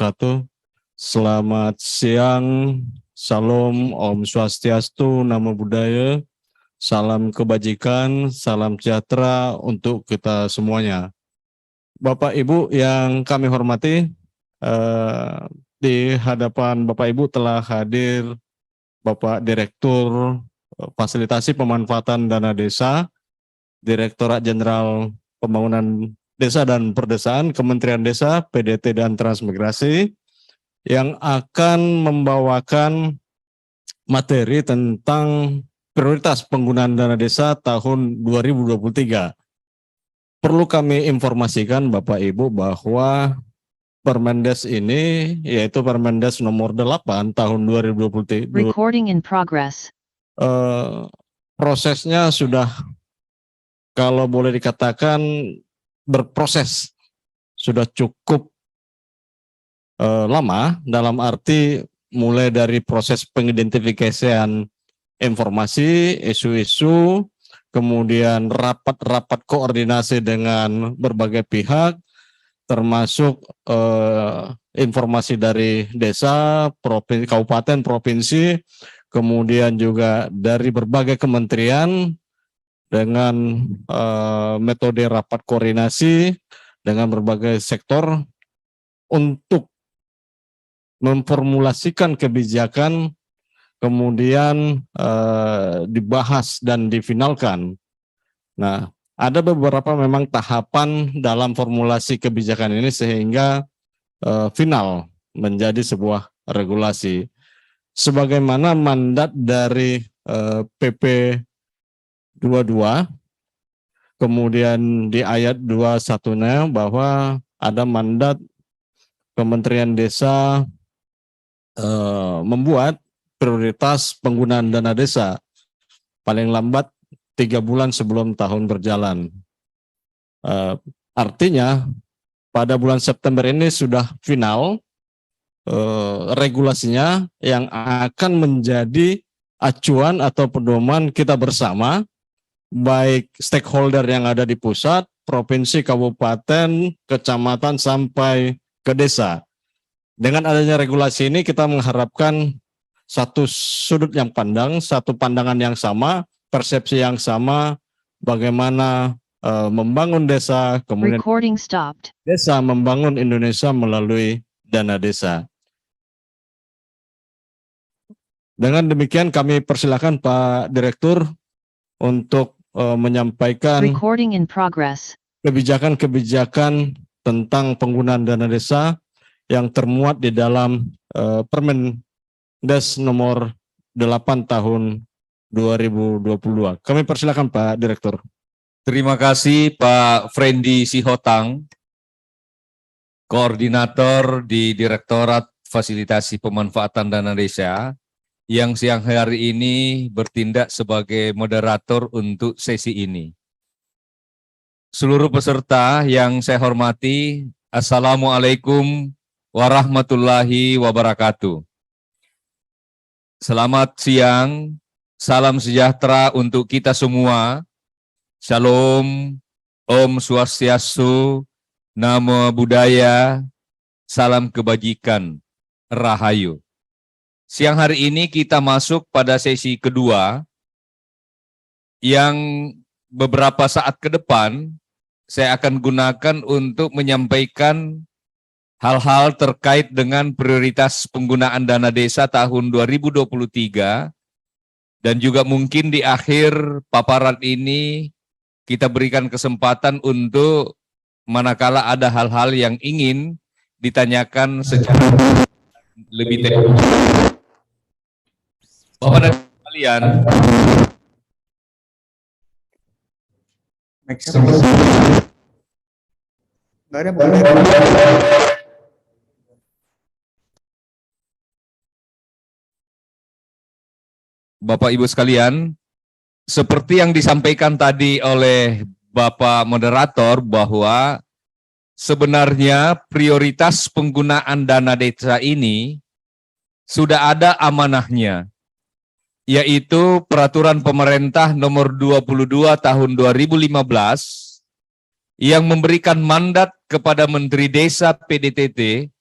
wabarakatuh. Selamat siang, Salam, Om Swastiastu, Namo Buddhaya, salam kebajikan, salam sejahtera untuk kita semuanya. Bapak Ibu yang kami hormati, di hadapan Bapak Ibu telah hadir Bapak Direktur Fasilitasi Pemanfaatan Dana Desa, Direktorat Jenderal Pembangunan Desa dan Perdesaan, Kementerian Desa, PDT dan Transmigrasi, yang akan membawakan materi tentang prioritas penggunaan dana desa tahun 2023. Perlu kami informasikan Bapak Ibu bahwa Permendes ini, yaitu Permendes nomor 8 tahun 2023, Recording in progress. prosesnya sudah, kalau boleh dikatakan, berproses, sudah cukup lama, dalam arti mulai dari proses pengidentifikasian informasi, isu-isu, kemudian rapat-rapat koordinasi dengan berbagai pihak, termasuk informasi dari desa, provinsi, kabupaten, provinsi, kemudian juga dari berbagai kementerian dengan metode rapat koordinasi dengan berbagai sektor untuk memformulasikan kebijakan, kemudian dibahas dan difinalkan. Nah, ada beberapa memang tahapan dalam formulasi kebijakan ini sehingga final menjadi sebuah regulasi. Sebagaimana mandat dari PP 22, kemudian di ayat 21-nya bahwa ada mandat Kementerian Desa membuat prioritas penggunaan dana desa paling lambat 3 bulan sebelum tahun berjalan. Artinya pada bulan September ini sudah final regulasinya yang akan menjadi acuan atau pedoman kita bersama, baik stakeholder yang ada di pusat, provinsi, kabupaten, kecamatan, sampai ke desa. Dengan adanya regulasi ini kita mengharapkan satu sudut yang pandang, satu pandangan yang sama, persepsi yang sama, bagaimana membangun desa, kemudian desa membangun Indonesia melalui dana desa. Dengan demikian kami persilakan Pak Direktur untuk menyampaikan kebijakan-kebijakan tentang penggunaan dana desa yang termuat di dalam Permendes nomor 8 tahun 2022. Kami persilakan Pak Direktur. Terima kasih Pak Frendi Sihotang, Koordinator di Direktorat Fasilitasi Pemanfaatan Dana Desa, yang siang hari ini bertindak sebagai moderator untuk sesi ini. Seluruh peserta yang saya hormati, Assalamualaikum warahmatullahi wabarakatuh. Selamat siang, salam sejahtera untuk kita semua. Shalom, Om Swastiastu, Namo Buddhaya, salam kebajikan, Rahayu. Siang hari ini kita masuk pada sesi kedua yang beberapa saat ke depan saya akan gunakan untuk menyampaikan hal-hal terkait dengan prioritas penggunaan dana desa tahun 2023, dan juga mungkin di akhir paparan ini kita berikan kesempatan untuk manakala ada hal-hal yang ingin ditanyakan secara lebih teknis. Bapak dan sekalian, Bapak Ibu sekalian, seperti yang disampaikan tadi oleh Bapak Moderator bahwa sebenarnya prioritas penggunaan dana desa ini sudah ada amanahnya, yaitu Peraturan Pemerintah Nomor 22 Tahun 2015 yang memberikan mandat kepada Menteri Desa PDTT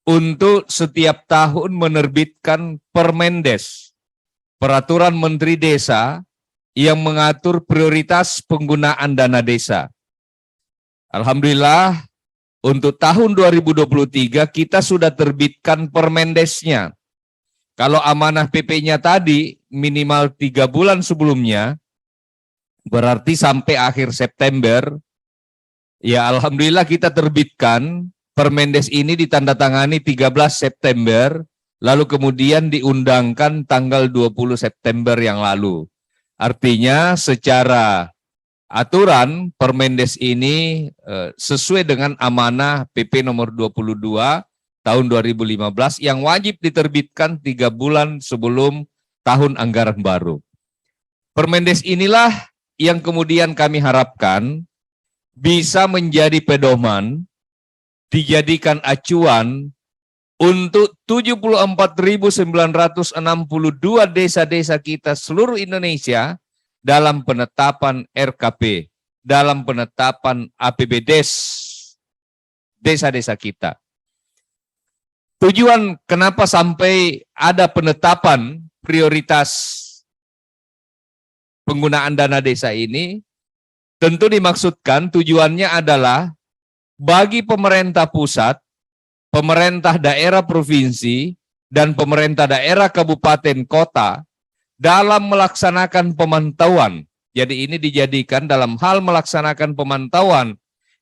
untuk setiap tahun menerbitkan Permendes, Peraturan Menteri Desa yang mengatur prioritas penggunaan dana desa. Alhamdulillah, untuk tahun 2023 kita sudah terbitkan Permendesnya. Kalau amanah PP-nya tadi minimal 3 bulan sebelumnya, berarti sampai akhir September, ya alhamdulillah kita terbitkan Permendes ini ditandatangani 13 September, lalu kemudian diundangkan tanggal 20 September yang lalu. Artinya secara aturan Permendes ini sesuai dengan amanah PP nomor 22 tahun 2015 yang wajib diterbitkan 3 bulan sebelum tahun anggaran baru. Permendes inilah yang kemudian kami harapkan bisa menjadi pedoman, dijadikan acuan untuk 74.962 desa-desa kita seluruh Indonesia dalam penetapan RKP, dalam penetapan APBDes desa-desa kita. Tujuan kenapa sampai ada penetapan prioritas penggunaan dana desa ini, tentu dimaksudkan tujuannya adalah bagi pemerintah pusat, pemerintah daerah provinsi, dan pemerintah daerah kabupaten kota dalam melaksanakan pemantauan. Jadi ini dijadikan dalam hal melaksanakan pemantauan,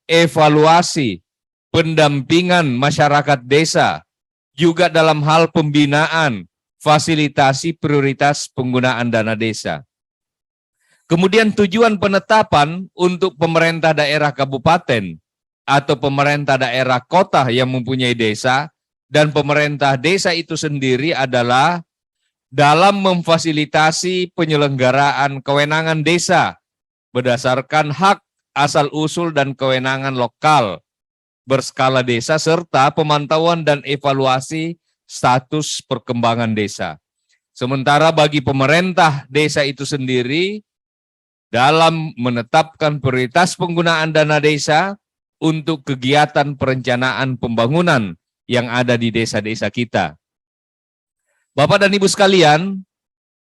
evaluasi, pendampingan masyarakat desa, juga dalam hal pembinaan, fasilitasi prioritas penggunaan dana desa. Kemudian tujuan penetapan untuk pemerintah daerah kabupaten atau pemerintah daerah kota yang mempunyai desa dan pemerintah desa itu sendiri adalah dalam memfasilitasi penyelenggaraan kewenangan desa berdasarkan hak asal-usul dan kewenangan lokal berskala desa serta pemantauan dan evaluasi status perkembangan desa. Sementara bagi pemerintah desa itu sendiri dalam menetapkan prioritas penggunaan dana desa untuk kegiatan perencanaan pembangunan yang ada di desa-desa kita. Bapak dan Ibu sekalian,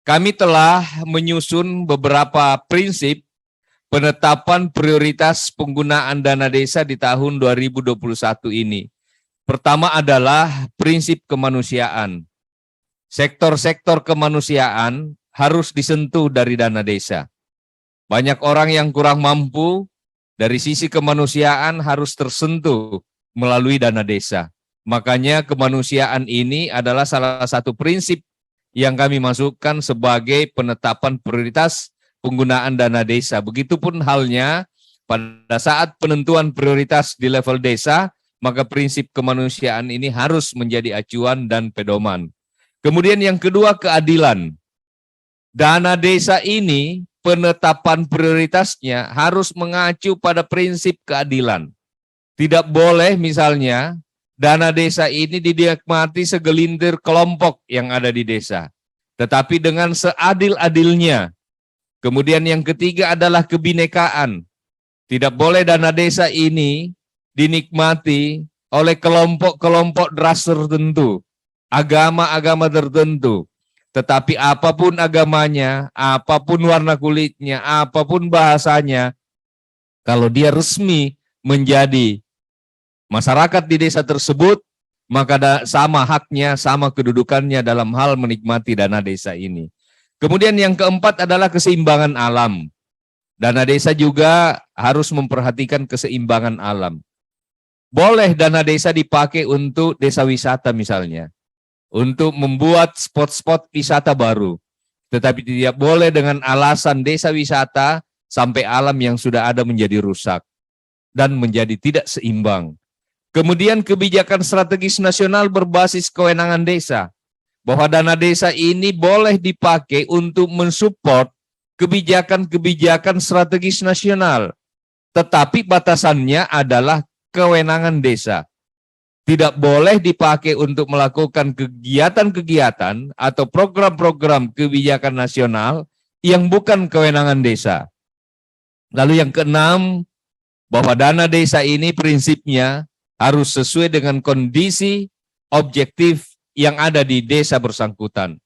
kami telah menyusun beberapa prinsip penetapan prioritas penggunaan dana desa di tahun 2021 ini. Pertama adalah prinsip kemanusiaan. Sektor-sektor kemanusiaan harus disentuh dari dana desa. Banyak orang yang kurang mampu dari sisi kemanusiaan harus tersentuh melalui dana desa. Makanya kemanusiaan ini adalah salah satu prinsip yang kami masukkan sebagai penetapan prioritas penggunaan dana desa. Begitupun halnya pada saat penentuan prioritas di level desa, maka prinsip kemanusiaan ini harus menjadi acuan dan pedoman. Kemudian yang kedua, keadilan. Dana desa ini penetapan prioritasnya harus mengacu pada prinsip keadilan. Tidak boleh misalnya dana desa ini dinikmati segelintir kelompok yang ada di desa, tetapi dengan seadil-adilnya. Kemudian yang ketiga adalah kebinekaan. Tidak boleh dana desa ini dinikmati oleh kelompok-kelompok ras tertentu, agama-agama tertentu. Tetapi apapun agamanya, apapun warna kulitnya, apapun bahasanya, kalau dia resmi menjadi masyarakat di desa tersebut, maka sama haknya, sama kedudukannya dalam hal menikmati dana desa ini. Kemudian yang keempat adalah keseimbangan alam. Dana desa juga harus memperhatikan keseimbangan alam. Boleh dana desa dipakai untuk desa wisata misalnya, untuk membuat spot-spot wisata baru. Tetapi tidak boleh dengan alasan desa wisata sampai alam yang sudah ada menjadi rusak dan menjadi tidak seimbang. Kemudian kebijakan strategis nasional berbasis kewenangan desa. Bahwa dana desa ini boleh dipakai untuk mensupport kebijakan-kebijakan strategis nasional. Tetapi batasannya adalah kewenangan desa. Tidak boleh dipakai untuk melakukan kegiatan-kegiatan atau program-program kebijakan nasional yang bukan kewenangan desa. Lalu yang keenam, bahwa dana desa ini prinsipnya harus sesuai dengan kondisi objektif yang ada di desa bersangkutan.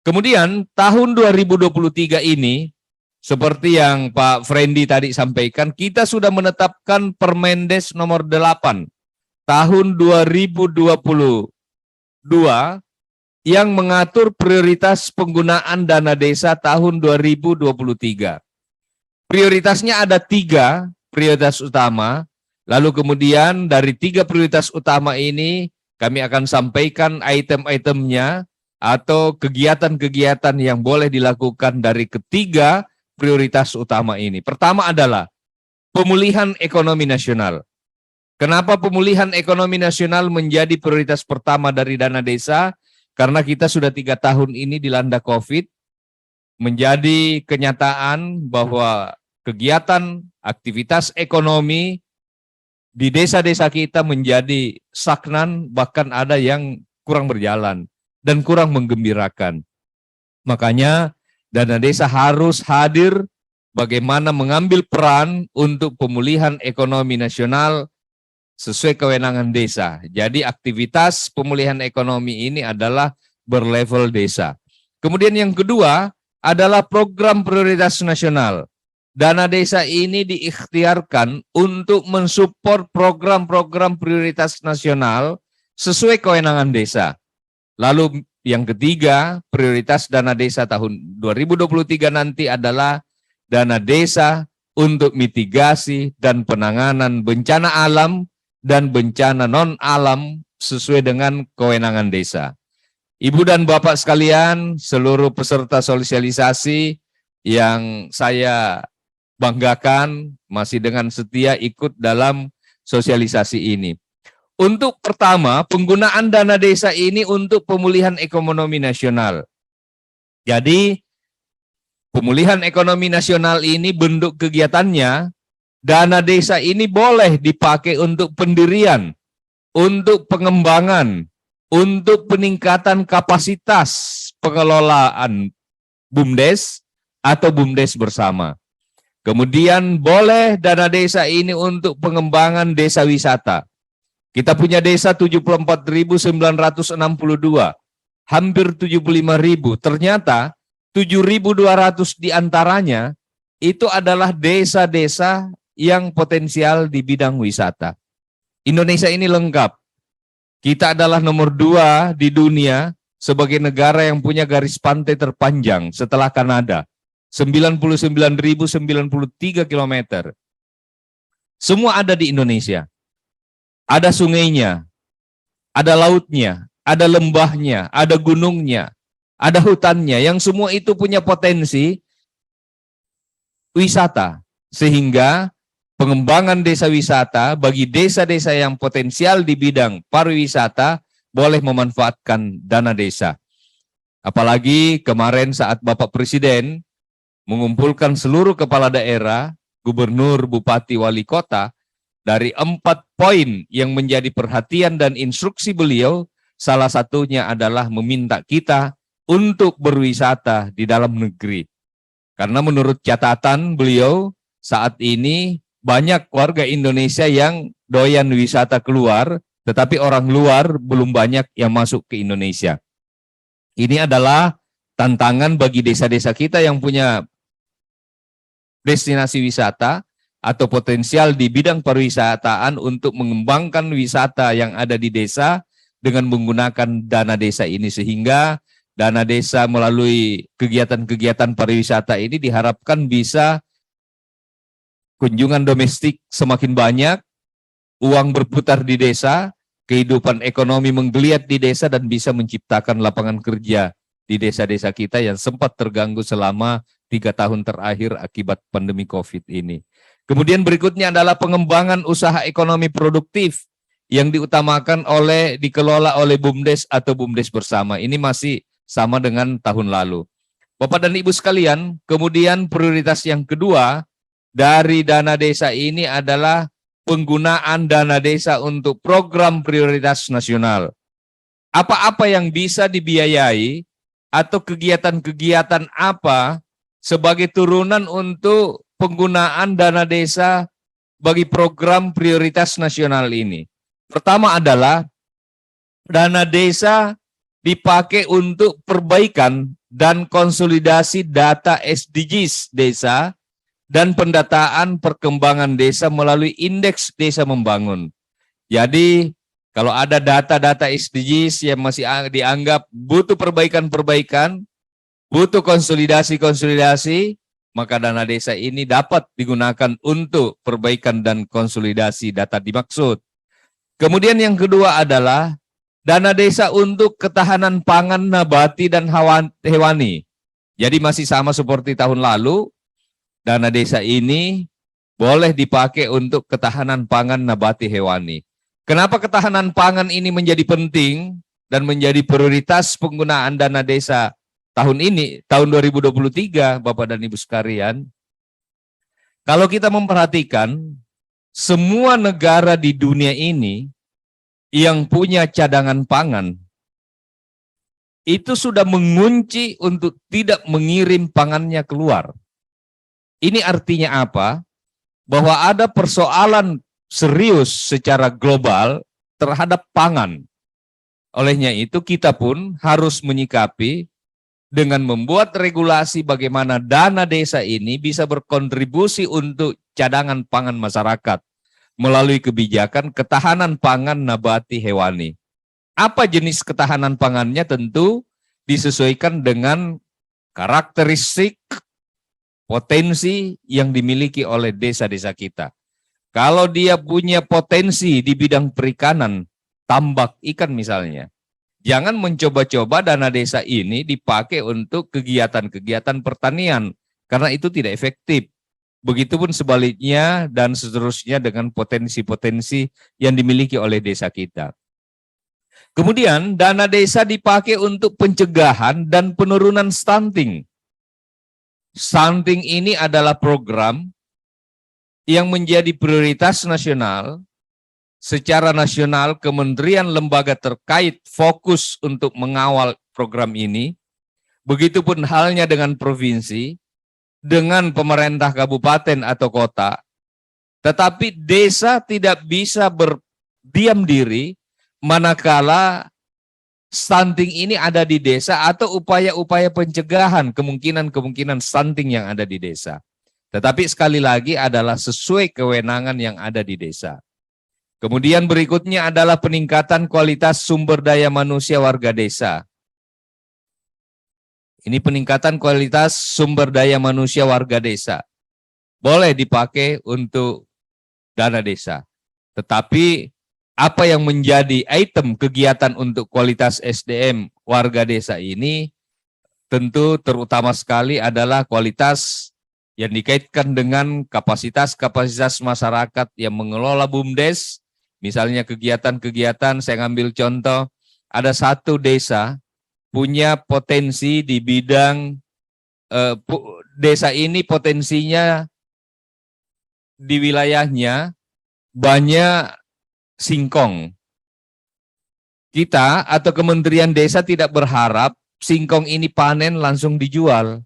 Kemudian tahun 2023 ini, seperti yang Pak Frendi tadi sampaikan, kita sudah menetapkan Permendes nomor 8 tahun 2022 yang mengatur prioritas penggunaan dana desa tahun 2023. Prioritasnya ada 3 prioritas utama, lalu kemudian dari 3 prioritas utama ini kami akan sampaikan item-itemnya atau kegiatan-kegiatan yang boleh dilakukan dari ketiga prioritas utama ini. Pertama adalah pemulihan ekonomi nasional. Kenapa pemulihan ekonomi nasional menjadi prioritas pertama dari dana desa? Karena kita sudah 3 tahun ini dilanda COVID, menjadi kenyataan bahwa kegiatan aktivitas ekonomi di desa-desa kita menjadi stagnan, bahkan ada yang kurang berjalan dan kurang menggembirakan. Makanya dana desa harus hadir bagaimana mengambil peran untuk pemulihan ekonomi nasional sesuai kewenangan desa. Jadi aktivitas pemulihan ekonomi ini adalah berlevel desa. Kemudian yang kedua adalah program prioritas nasional. Dana desa ini diikhtiarkan untuk mensupport program-program prioritas nasional sesuai kewenangan desa. Lalu yang ketiga, prioritas dana desa tahun 2023 nanti adalah dana desa untuk mitigasi dan penanganan bencana alam dan bencana non-alam sesuai dengan kewenangan desa. Ibu dan Bapak sekalian, seluruh peserta sosialisasi yang saya banggakan masih dengan setia ikut dalam sosialisasi ini. Untuk pertama, penggunaan dana desa ini untuk pemulihan ekonomi nasional. Jadi, pemulihan ekonomi nasional ini bentuk kegiatannya, dana desa ini boleh dipakai untuk pendirian, untuk pengembangan, untuk peningkatan kapasitas pengelolaan BUMDes atau BUMDes bersama. Kemudian boleh dana desa ini untuk pengembangan desa wisata. Kita punya desa 74.962, hampir 75.000. Ternyata 7.200 diantaranya itu adalah desa-desa yang potensial di bidang wisata. Indonesia ini lengkap. Kita adalah nomor 2 di dunia sebagai negara yang punya garis pantai terpanjang setelah Kanada. 99.093 km. Semua ada di Indonesia. Ada sungainya, ada lautnya, ada lembahnya, ada gunungnya, ada hutannya, yang semua itu punya potensi wisata. Sehingga pengembangan desa wisata bagi desa-desa yang potensial di bidang pariwisata boleh memanfaatkan dana desa. Apalagi kemarin saat Bapak Presiden mengumpulkan seluruh kepala daerah, gubernur, bupati, wali kota, dari 4 poin yang menjadi perhatian dan instruksi beliau, salah satunya adalah meminta kita untuk berwisata di dalam negeri. Karena menurut catatan beliau, saat ini banyak warga Indonesia yang doyan wisata keluar, tetapi orang luar belum banyak yang masuk ke Indonesia. Ini adalah tantangan bagi desa-desa kita yang punya destinasi wisata atau potensial di bidang pariwisataan untuk mengembangkan wisata yang ada di desa dengan menggunakan dana desa ini, sehingga dana desa melalui kegiatan-kegiatan pariwisata ini diharapkan bisa kunjungan domestik semakin banyak, uang berputar di desa, kehidupan ekonomi menggeliat di desa, dan bisa menciptakan lapangan kerja di desa-desa kita yang sempat terganggu selama 3 tahun terakhir akibat pandemi COVID ini. Kemudian berikutnya adalah pengembangan usaha ekonomi produktif yang dikelola oleh BUMDes atau BUMDes bersama. Ini masih sama dengan tahun lalu. Bapak dan Ibu sekalian, kemudian prioritas yang kedua dari dana desa ini adalah penggunaan dana desa untuk program prioritas nasional. Apa-apa yang bisa dibiayai atau kegiatan-kegiatan apa sebagai turunan untuk penggunaan dana desa bagi program prioritas nasional ini. Pertama adalah dana desa dipakai untuk perbaikan dan konsolidasi data SDGs desa dan pendataan perkembangan desa melalui indeks desa membangun. Jadi kalau ada data-data SDGs yang masih dianggap butuh perbaikan-perbaikan, butuh konsolidasi-konsolidasi, maka dana desa ini dapat digunakan untuk perbaikan dan konsolidasi data dimaksud. Kemudian yang kedua adalah dana desa untuk ketahanan pangan nabati dan hewani. Jadi masih sama seperti tahun lalu, dana desa ini boleh dipakai untuk ketahanan pangan nabati hewani. Kenapa ketahanan pangan ini menjadi penting dan menjadi prioritas penggunaan dana desa tahun ini, tahun 2023, Bapak dan Ibu sekalian? Kalau kita memperhatikan, semua negara di dunia ini yang punya cadangan pangan, itu sudah mengunci untuk tidak mengirim pangannya keluar. Ini artinya apa? Bahwa ada persoalan serius secara global terhadap pangan. Olehnya itu kita pun harus menyikapi dengan membuat regulasi bagaimana dana desa ini bisa berkontribusi untuk cadangan pangan masyarakat melalui kebijakan ketahanan pangan nabati hewani. Apa jenis ketahanan pangannya tentu disesuaikan dengan karakteristik potensi yang dimiliki oleh desa-desa kita. Kalau dia punya potensi di bidang perikanan, tambak ikan misalnya, jangan mencoba-coba dana desa ini dipakai untuk kegiatan-kegiatan pertanian, karena itu tidak efektif. Begitupun sebaliknya dan seterusnya dengan potensi-potensi yang dimiliki oleh desa kita. Kemudian dana desa dipakai untuk pencegahan dan penurunan stunting. Stunting ini adalah program yang menjadi prioritas nasional. Secara nasional, kementerian lembaga terkait fokus untuk mengawal program ini. Begitupun halnya dengan provinsi, dengan pemerintah kabupaten atau kota. Tetapi desa tidak bisa berdiam diri manakala stunting ini ada di desa atau upaya-upaya pencegahan kemungkinan-kemungkinan stunting yang ada di desa. Tetapi sekali lagi adalah sesuai kewenangan yang ada di desa. Kemudian berikutnya adalah peningkatan kualitas sumber daya manusia warga desa. Ini peningkatan kualitas sumber daya manusia warga desa. Boleh dipakai untuk dana desa. Tetapi apa yang menjadi item kegiatan untuk kualitas SDM warga desa ini tentu terutama sekali adalah kualitas yang dikaitkan dengan kapasitas-kapasitas masyarakat yang mengelola BUMDes. Misalnya kegiatan-kegiatan, saya ngambil contoh, ada satu desa punya potensi di bidang, desa ini potensinya di wilayahnya banyak singkong. Kita atau Kementerian Desa tidak berharap singkong ini panen langsung dijual.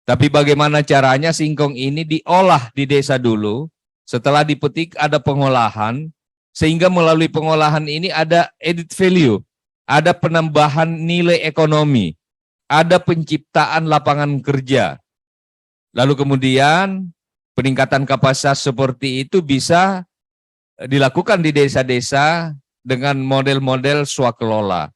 Tapi bagaimana caranya singkong ini diolah di desa dulu, setelah dipetik ada pengolahan, sehingga melalui pengolahan ini ada added value, ada penambahan nilai ekonomi, ada penciptaan lapangan kerja. Lalu kemudian peningkatan kapasitas seperti itu bisa dilakukan di desa-desa dengan model-model swakelola.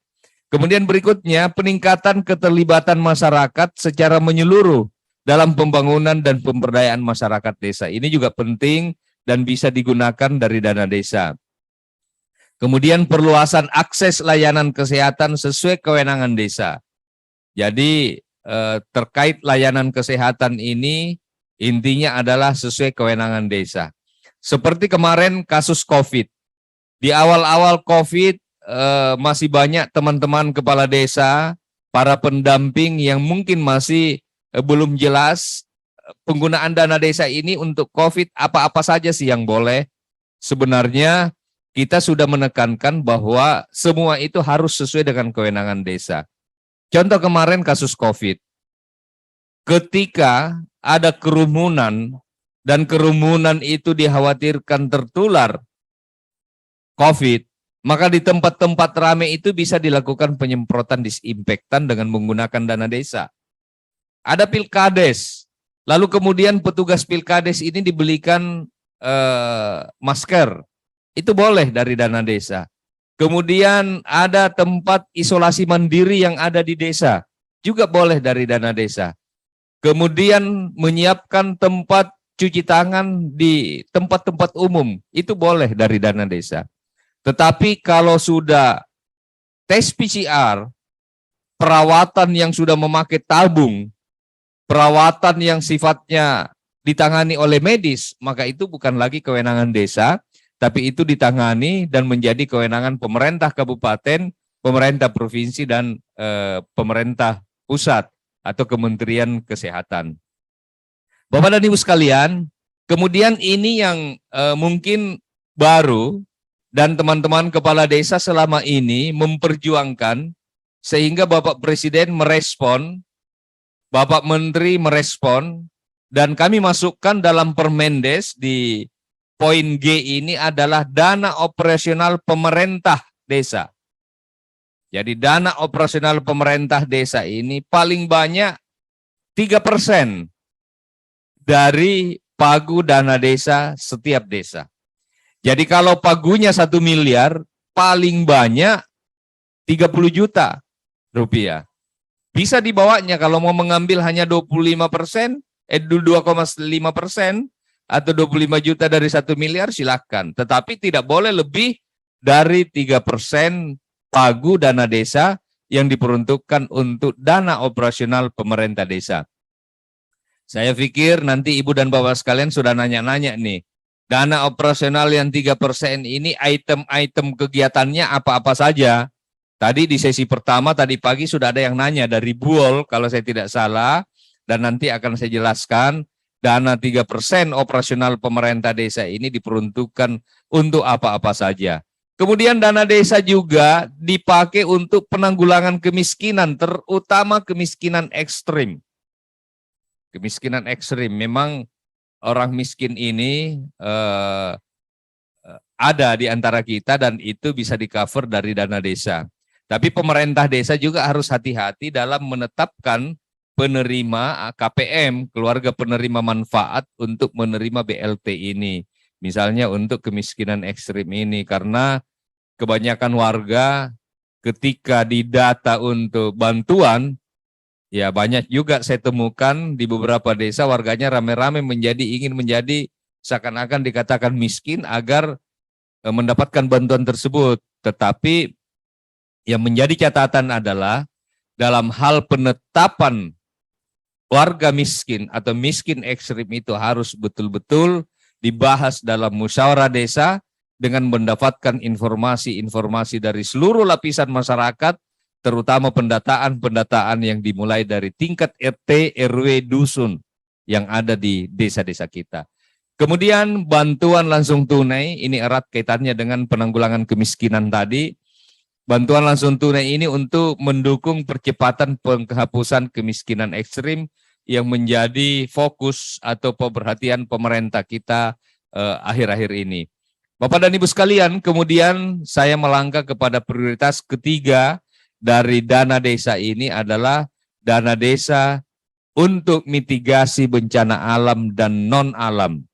Kemudian berikutnya peningkatan keterlibatan masyarakat secara menyeluruh dalam pembangunan dan pemberdayaan masyarakat desa. Ini juga penting dan bisa digunakan dari dana desa. Kemudian perluasan akses layanan kesehatan sesuai kewenangan desa. Jadi terkait layanan kesehatan ini intinya adalah sesuai kewenangan desa. Seperti kemarin kasus COVID. Di awal-awal COVID masih banyak teman-teman kepala desa, para pendamping yang mungkin masih belum jelas penggunaan dana desa ini untuk COVID apa-apa saja sih yang boleh. Sebenarnya kita sudah menekankan bahwa semua itu harus sesuai dengan kewenangan desa. Contoh kemarin kasus COVID. Ketika ada kerumunan dan kerumunan itu dikhawatirkan tertular COVID, Maka di tempat-tempat ramai itu bisa dilakukan penyemprotan disinfektan dengan menggunakan dana desa. Ada pilkades, lalu kemudian petugas pilkades ini dibelikan masker, itu boleh dari dana desa. Kemudian ada tempat isolasi mandiri yang ada di desa, juga boleh dari dana desa. Kemudian menyiapkan tempat cuci tangan di tempat-tempat umum, itu boleh dari dana desa. Tetapi kalau sudah tes PCR, perawatan yang sudah memakai tabung, perawatan yang sifatnya ditangani oleh medis, maka itu bukan lagi kewenangan desa, tapi itu ditangani dan menjadi kewenangan pemerintah kabupaten, pemerintah provinsi, dan pemerintah pusat atau Kementerian Kesehatan. Bapak dan Ibu sekalian, kemudian ini yang mungkin baru, dan teman-teman kepala desa selama ini memperjuangkan sehingga Bapak Presiden merespon, Bapak Menteri merespon, dan kami masukkan dalam Permendes di poin G ini adalah dana operasional pemerintah desa. Jadi dana operasional pemerintah desa ini paling banyak 3% dari pagu dana desa setiap desa. Jadi kalau pagunya 1 miliar, paling banyak 30 juta rupiah. Bisa dibawanya kalau mau mengambil hanya 25%, 2,5% atau 25 juta dari 1 miliar silakan. Tetapi tidak boleh lebih dari 3% pagu dana desa yang diperuntukkan untuk dana operasional pemerintah desa. Saya pikir nanti Ibu dan Bapak sekalian sudah nanya-nanya nih. Dana operasional yang 3% ini item-item kegiatannya apa-apa saja. Tadi di sesi pertama tadi pagi sudah ada yang nanya dari Buol kalau saya tidak salah, dan nanti akan saya jelaskan dana 3% operasional pemerintah desa ini diperuntukkan untuk apa-apa saja. Kemudian dana desa juga dipakai untuk penanggulangan kemiskinan, terutama kemiskinan ekstrim. Kemiskinan ekstrim memang orang miskin ini ada di antara kita dan itu bisa di-cover dari dana desa. Tapi pemerintah desa juga harus hati-hati dalam menetapkan penerima KPM, keluarga penerima manfaat untuk menerima BLT ini. Misalnya untuk kemiskinan ekstrim ini, karena kebanyakan warga ketika didata untuk bantuan, ya banyak juga saya temukan di beberapa desa warganya rame-rame ingin menjadi seakan-akan dikatakan miskin agar mendapatkan bantuan tersebut. Tetapi yang menjadi catatan adalah dalam hal penetapan warga miskin atau miskin ekstrim itu harus betul-betul dibahas dalam musyawarah desa dengan mendapatkan informasi-informasi dari seluruh lapisan masyarakat, terutama pendataan yang dimulai dari tingkat RT, RW, dusun yang ada di desa-desa kita. Kemudian bantuan langsung tunai, ini erat kaitannya dengan penanggulangan kemiskinan tadi. Bantuan langsung tunai ini untuk mendukung percepatan penghapusan kemiskinan ekstrim yang menjadi fokus atau perhatian pemerintah kita akhir-akhir ini. Bapak dan Ibu sekalian, kemudian saya melangkah kepada prioritas ketiga dari dana desa ini adalah dana desa untuk mitigasi bencana alam dan non-alam.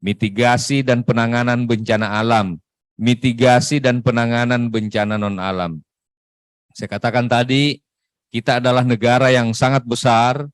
Mitigasi dan penanganan bencana alam, mitigasi dan penanganan bencana non-alam. Saya katakan tadi, kita adalah negara yang sangat besar,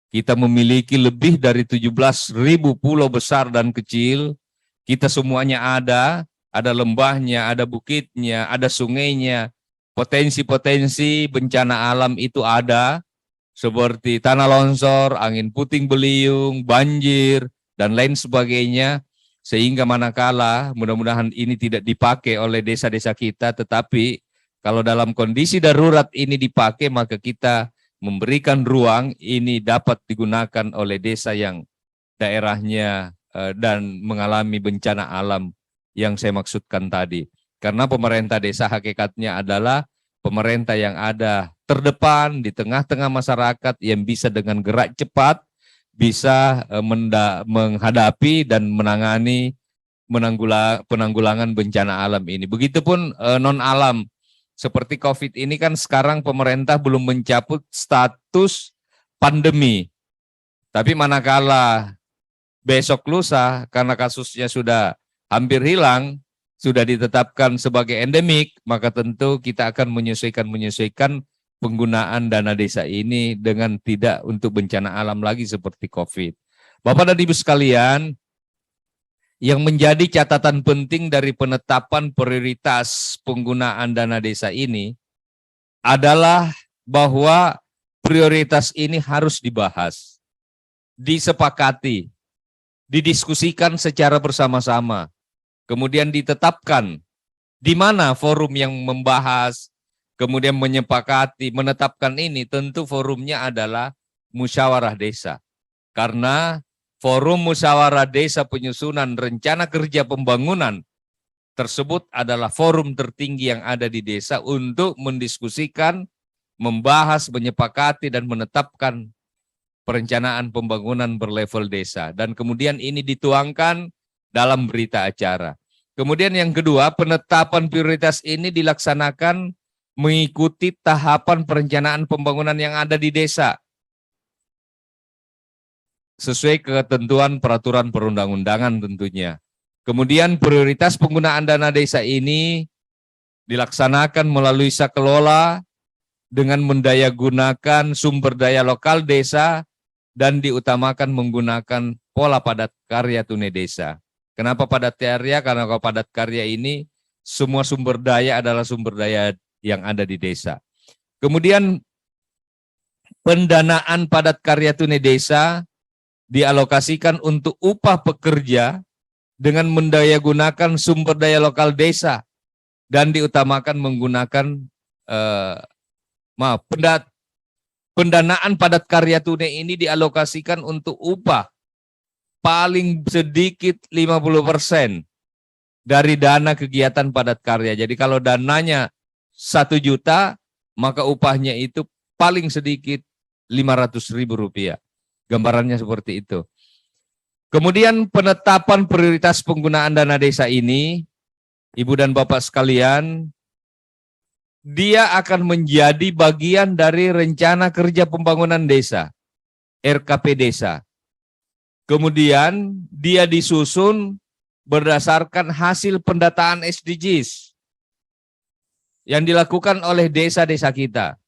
kita memiliki lebih dari 17.000 pulau besar dan kecil, kita semuanya ada lembahnya, ada bukitnya, ada sungainya, potensi-potensi bencana alam itu ada, seperti tanah longsor, angin puting beliung, banjir, dan lain sebagainya, sehingga manakala mudah-mudahan ini tidak dipakai oleh desa-desa kita, tetapi kalau dalam kondisi darurat ini dipakai, maka kita memberikan ruang ini dapat digunakan oleh desa yang daerahnya dan mengalami bencana alam yang saya maksudkan tadi. Karena pemerintah desa hakikatnya adalah pemerintah yang ada terdepan di tengah-tengah masyarakat yang bisa dengan gerak cepat bisa menghadapi dan menangani penanggulangan bencana alam ini. Begitupun non alam seperti COVID ini kan sekarang pemerintah belum mencabut status pandemi. Tapi manakala besok lusa karena kasusnya sudah hampir hilang, sudah ditetapkan sebagai endemik, maka tentu kita akan menyesuaikan penggunaan dana desa ini dengan tidak untuk bencana alam lagi seperti COVID. Bapak dan Ibu sekalian, yang menjadi catatan penting dari penetapan prioritas penggunaan dana desa ini adalah bahwa prioritas ini harus dibahas, disepakati, didiskusikan secara bersama-sama, kemudian ditetapkan di mana forum yang membahas, kemudian menyepakati, menetapkan ini, tentu forumnya adalah musyawarah desa. Karena forum musyawarah desa penyusunan rencana kerja pembangunan tersebut adalah forum tertinggi yang ada di desa untuk mendiskusikan, membahas, menyepakati, dan menetapkan perencanaan pembangunan berlevel desa. Dan kemudian ini dituangkan dalam berita acara. Kemudian yang kedua, penetapan prioritas ini dilaksanakan mengikuti tahapan perencanaan pembangunan yang ada di desa, sesuai ketentuan peraturan perundang-undangan tentunya. Kemudian prioritas penggunaan dana desa ini dilaksanakan melalui sakelola dengan mendayagunakan sumber daya lokal desa dan diutamakan menggunakan pola padat karya tunai desa. Kenapa padat karya? Karena kalau padat karya ini semua sumber daya adalah sumber daya yang ada di desa. Kemudian pendanaan padat karya tunai desa dialokasikan untuk upah pekerja dengan mendayagunakan sumber daya lokal desa dan diutamakan menggunakan pendanaan padat karya tunai ini dialokasikan untuk upah paling sedikit 50% dari dana kegiatan padat karya. Jadi kalau dananya 1 juta, maka upahnya itu paling sedikit Rp500.000. Gambarannya seperti itu. Kemudian penetapan prioritas penggunaan dana desa ini, Ibu dan Bapak sekalian, dia akan menjadi bagian dari rencana kerja pembangunan desa, RKP desa. Kemudian dia disusun berdasarkan hasil pendataan SDGs yang dilakukan oleh desa-desa kita.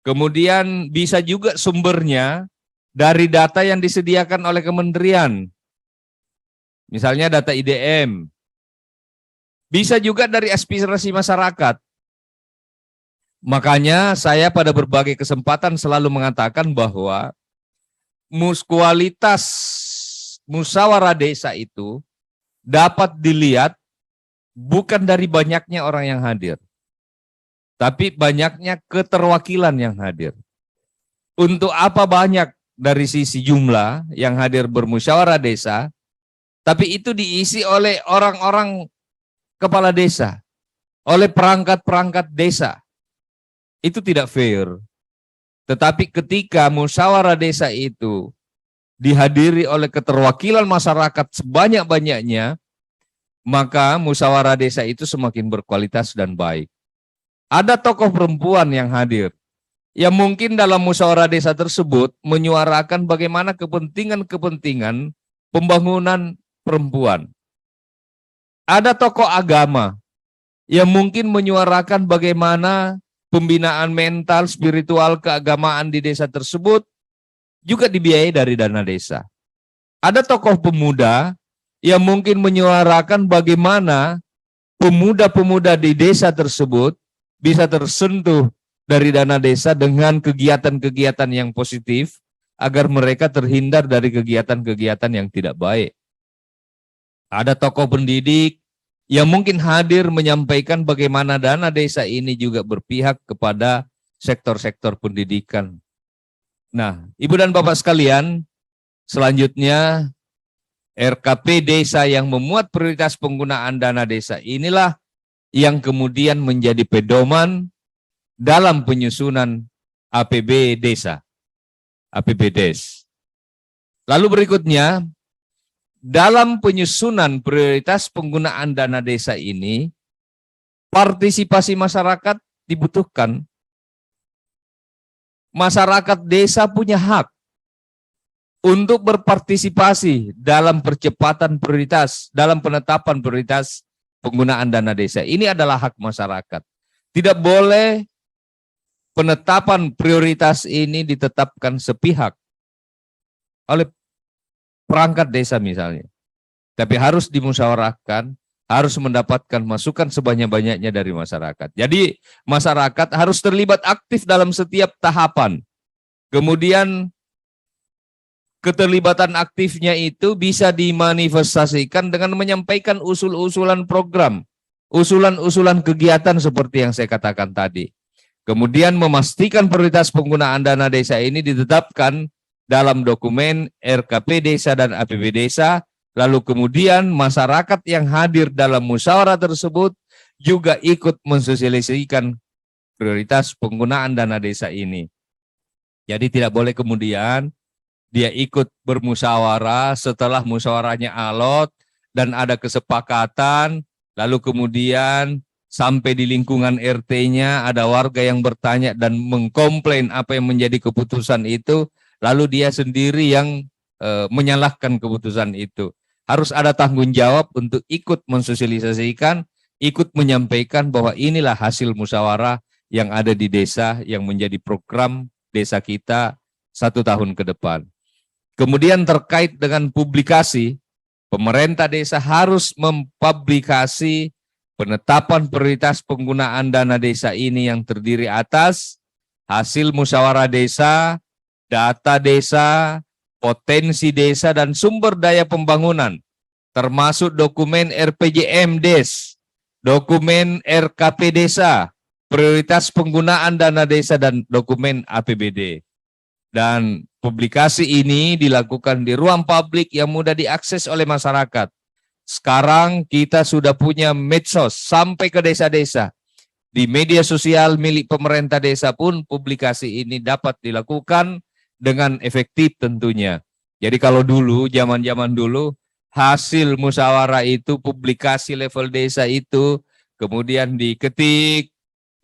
Kemudian bisa juga sumbernya dari data yang disediakan oleh kementerian, misalnya data IDM, bisa juga dari aspirasi masyarakat. Makanya saya pada berbagai kesempatan selalu mengatakan bahwa kualitas musyawarah desa itu dapat dilihat bukan dari banyaknya orang yang hadir, tapi banyaknya keterwakilan yang hadir. Untuk apa banyak dari sisi jumlah yang hadir bermusyawarah desa, tapi itu diisi oleh orang-orang kepala desa, oleh perangkat-perangkat desa. Itu tidak fair. Tetapi ketika musyawarah desa itu dihadiri oleh keterwakilan masyarakat sebanyak-banyaknya, maka musyawarah desa itu semakin berkualitas dan baik. Ada tokoh perempuan yang hadir, yang mungkin dalam musyawarah desa tersebut menyuarakan bagaimana kepentingan-kepentingan pembangunan perempuan. Ada tokoh agama yang mungkin menyuarakan bagaimana pembinaan mental, spiritual, keagamaan di desa tersebut juga dibiayai dari dana desa. Ada tokoh pemuda yang mungkin menyuarakan bagaimana pemuda-pemuda di desa tersebut bisa tersentuh dari dana desa dengan kegiatan-kegiatan yang positif agar mereka terhindar dari kegiatan-kegiatan yang tidak baik. Ada tokoh pendidik yang mungkin hadir menyampaikan bagaimana dana desa ini juga berpihak kepada sektor-sektor pendidikan. Nah, Ibu dan Bapak sekalian, selanjutnya RKP desa yang memuat prioritas penggunaan dana desa inilah yang kemudian menjadi pedoman dalam penyusunan APB desa, APBDes. Lalu berikutnya, dalam penyusunan prioritas penggunaan dana desa ini, partisipasi masyarakat dibutuhkan. Masyarakat desa punya hak untuk berpartisipasi dalam percepatan prioritas, dalam penetapan prioritas penggunaan dana desa. Ini adalah hak masyarakat. Tidak boleh penetapan prioritas ini ditetapkan sepihak oleh perangkat desa misalnya. Tapi harus dimusyawarahkan, harus mendapatkan masukan sebanyak-banyaknya dari masyarakat. Jadi masyarakat harus terlibat aktif dalam setiap tahapan. Kemudian keterlibatan aktifnya itu bisa dimanifestasikan dengan menyampaikan usul-usulan program, usulan-usulan kegiatan seperti yang saya katakan tadi. Kemudian memastikan prioritas penggunaan dana desa ini ditetapkan dalam dokumen RKP desa dan APB desa. Lalu kemudian masyarakat yang hadir dalam musyawarah tersebut juga ikut mensosialisasikan prioritas penggunaan dana desa ini. Jadi tidak boleh kemudian dia ikut bermusyawarah, setelah musyawarahnya alot dan ada kesepakatan, lalu kemudian sampai di lingkungan RT-nya ada warga yang bertanya dan mengkomplain apa yang menjadi keputusan itu, lalu dia sendiri yang menyalahkan keputusan itu. Harus ada tanggung jawab untuk ikut mensosialisasikan, ikut menyampaikan bahwa inilah hasil musyawarah yang ada di desa yang menjadi program desa kita 1 tahun ke depan. Kemudian terkait dengan publikasi, pemerintah desa harus mempublikasi penetapan prioritas penggunaan dana desa ini yang terdiri atas hasil musyawarah desa, data desa, potensi desa, dan sumber daya pembangunan, termasuk dokumen RPJM Des, dokumen RKP desa, prioritas penggunaan dana desa, dan dokumen APBD. Dan publikasi ini dilakukan di ruang publik yang mudah diakses oleh masyarakat. Sekarang kita sudah punya medsos sampai ke desa-desa. Di media sosial milik pemerintah desa pun publikasi ini dapat dilakukan dengan efektif tentunya. Jadi kalau dulu, zaman-zaman dulu, hasil musyawarah itu, publikasi level desa itu, kemudian diketik,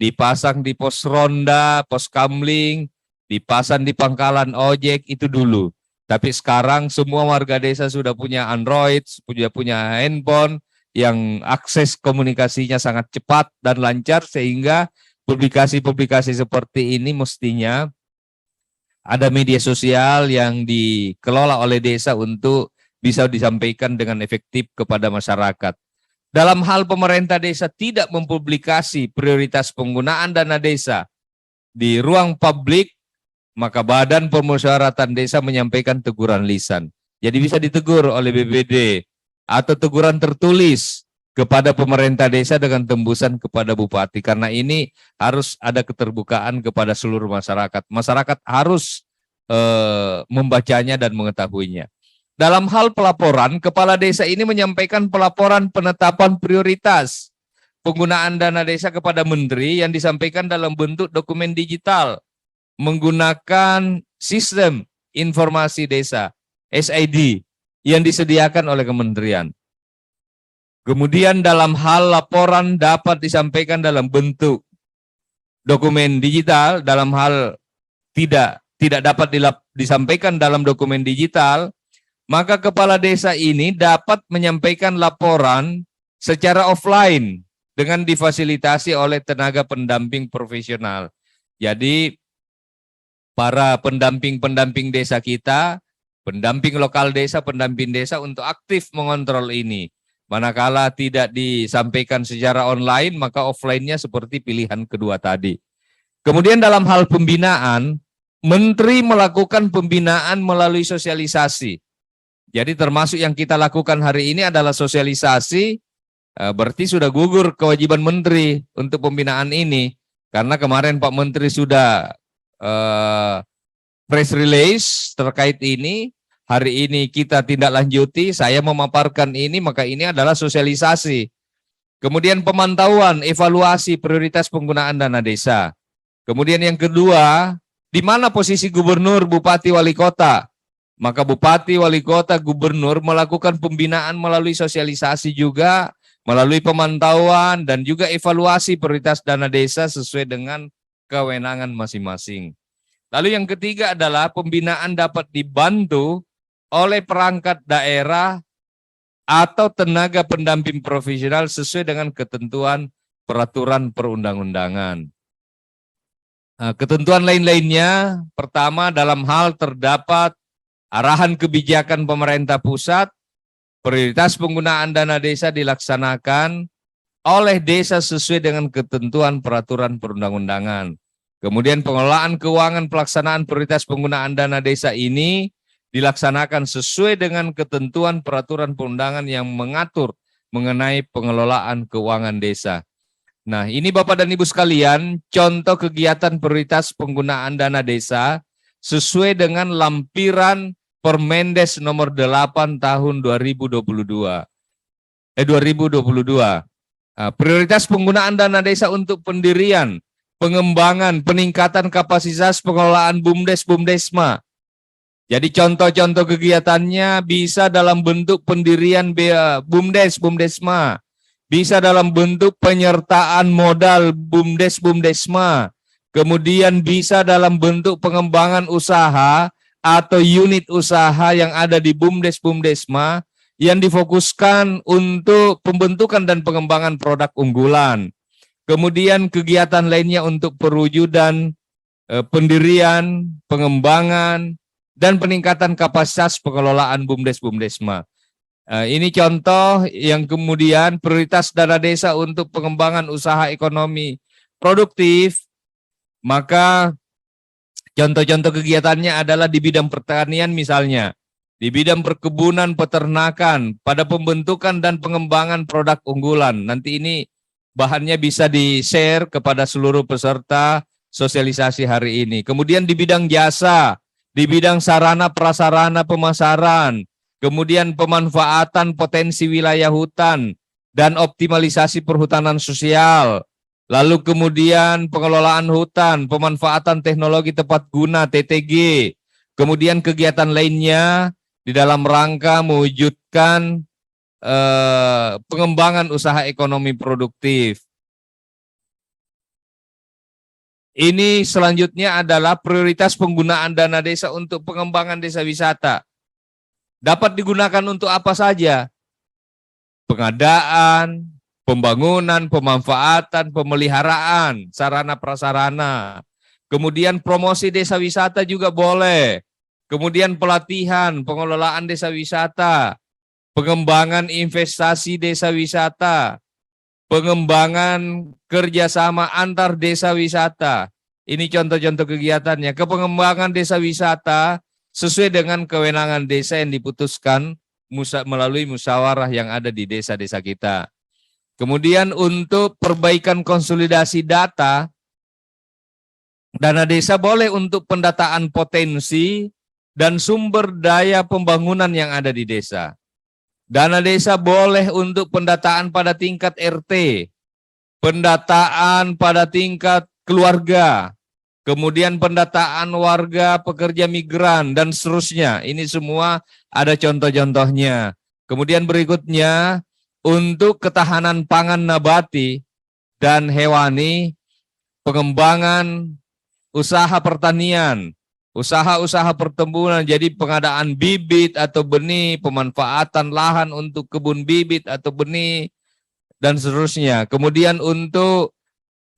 dipasang di pos ronda, pos kamling, dipasang di pangkalan ojek, itu dulu. Tapi sekarang semua warga desa sudah punya Android, sudah punya handphone, yang akses komunikasinya sangat cepat dan lancar, sehingga publikasi-publikasi seperti ini mestinya ada media sosial yang dikelola oleh desa untuk bisa disampaikan dengan efektif kepada masyarakat. Dalam hal pemerintah desa tidak mempublikasi prioritas penggunaan dana desa di ruang publik, maka Badan Permusyawaratan Desa menyampaikan teguran lisan. Jadi bisa ditegur oleh BPD atau teguran tertulis kepada pemerintah desa dengan tembusan kepada bupati. Karena ini harus ada keterbukaan kepada seluruh masyarakat. Masyarakat harus membacanya dan mengetahuinya. Dalam hal pelaporan, kepala desa ini menyampaikan pelaporan penetapan prioritas penggunaan dana desa kepada menteri yang disampaikan dalam bentuk dokumen digital menggunakan sistem informasi desa SID yang disediakan oleh kementerian. Kemudian dalam hal laporan dapat disampaikan dalam bentuk dokumen digital, dalam hal tidak dapat disampaikan dalam dokumen digital, maka kepala desa ini dapat menyampaikan laporan secara offline dengan difasilitasi oleh tenaga pendamping profesional. Jadi para pendamping-pendamping desa kita, pendamping lokal desa, pendamping desa untuk aktif mengontrol ini. Manakala tidak disampaikan secara online, maka offline-nya seperti pilihan kedua tadi. Kemudian dalam hal pembinaan, menteri melakukan pembinaan melalui sosialisasi. Jadi termasuk yang kita lakukan hari ini adalah sosialisasi, berarti sudah gugur kewajiban menteri untuk pembinaan ini. Karena kemarin Pak Menteri sudah press release terkait ini, hari ini kita tindak lanjuti, saya memaparkan ini, maka ini adalah sosialisasi. Kemudian pemantauan, evaluasi prioritas penggunaan dana desa. Kemudian yang kedua, di mana posisi gubernur, bupati, wali kota Maka bupati, wali kota, gubernur melakukan pembinaan melalui sosialisasi juga, melalui pemantauan dan juga evaluasi prioritas dana desa sesuai dengan kewenangan masing-masing. Lalu yang ketiga adalah pembinaan dapat dibantu oleh perangkat daerah atau tenaga pendamping profesional sesuai dengan ketentuan peraturan perundang-undangan. Nah, ketentuan lain-lainnya, pertama dalam hal terdapat arahan kebijakan pemerintah pusat, prioritas penggunaan dana desa dilaksanakan oleh desa sesuai dengan ketentuan peraturan perundang-undangan. Kemudian pengelolaan keuangan pelaksanaan prioritas penggunaan dana desa ini dilaksanakan sesuai dengan ketentuan peraturan perundangan yang mengatur mengenai pengelolaan keuangan desa. Nah, ini Bapak dan Ibu sekalian, contoh kegiatan prioritas penggunaan dana desa sesuai dengan lampiran Permendes nomor 8 tahun 2022. Prioritas penggunaan dana desa untuk pendirian, pengembangan, peningkatan kapasitas pengelolaan BUMDes-BUMDesma. Jadi contoh-contoh kegiatannya bisa dalam bentuk pendirian BUMDes-BUMDesma, bisa dalam bentuk penyertaan modal BUMDes-BUMDesma, kemudian bisa dalam bentuk pengembangan usaha atau unit usaha yang ada di BUMDes-BUMDesma yang difokuskan untuk pembentukan dan pengembangan produk unggulan. Kemudian kegiatan lainnya untuk perwujudan, pendirian, pengembangan, dan peningkatan kapasitas pengelolaan BUMDes-BUMDesma. Ini contoh yang kemudian prioritas dana desa untuk pengembangan usaha ekonomi produktif. Maka contoh-contoh kegiatannya adalah di bidang pertanian misalnya, di bidang perkebunan, peternakan, pada pembentukan dan pengembangan produk unggulan. Nanti ini bahannya bisa di-share kepada seluruh peserta sosialisasi hari ini. Kemudian di bidang jasa, di bidang sarana prasarana pemasaran, kemudian pemanfaatan potensi wilayah hutan dan optimalisasi perhutanan sosial. Lalu kemudian pengelolaan hutan, pemanfaatan teknologi tepat guna TTG. Kemudian kegiatan lainnya di dalam rangka mewujudkan pengembangan usaha ekonomi produktif. Ini selanjutnya adalah prioritas penggunaan dana desa untuk pengembangan desa wisata. Dapat digunakan untuk apa saja? Pengadaan, pembangunan, pemanfaatan, pemeliharaan, sarana prasarana. Kemudian promosi desa wisata juga boleh. Kemudian pelatihan, pengelolaan desa wisata, pengembangan investasi desa wisata, pengembangan kerjasama antar desa wisata. Ini contoh-contoh kegiatannya. Pengembangan desa wisata sesuai dengan kewenangan desa yang diputuskan melalui musyawarah yang ada di desa-desa kita. Kemudian untuk perbaikan konsolidasi data, dana desa boleh untuk pendataan potensi dan sumber daya pembangunan yang ada di desa. Dana desa boleh untuk pendataan pada tingkat RT, pendataan pada tingkat keluarga, kemudian pendataan warga pekerja migran, dan seterusnya. Ini semua ada contoh-contohnya. Kemudian berikutnya, untuk ketahanan pangan nabati dan hewani, pengembangan usaha pertanian, usaha-usaha pertempuran, jadi pengadaan bibit atau benih, pemanfaatan lahan untuk kebun bibit atau benih, dan seterusnya. Kemudian untuk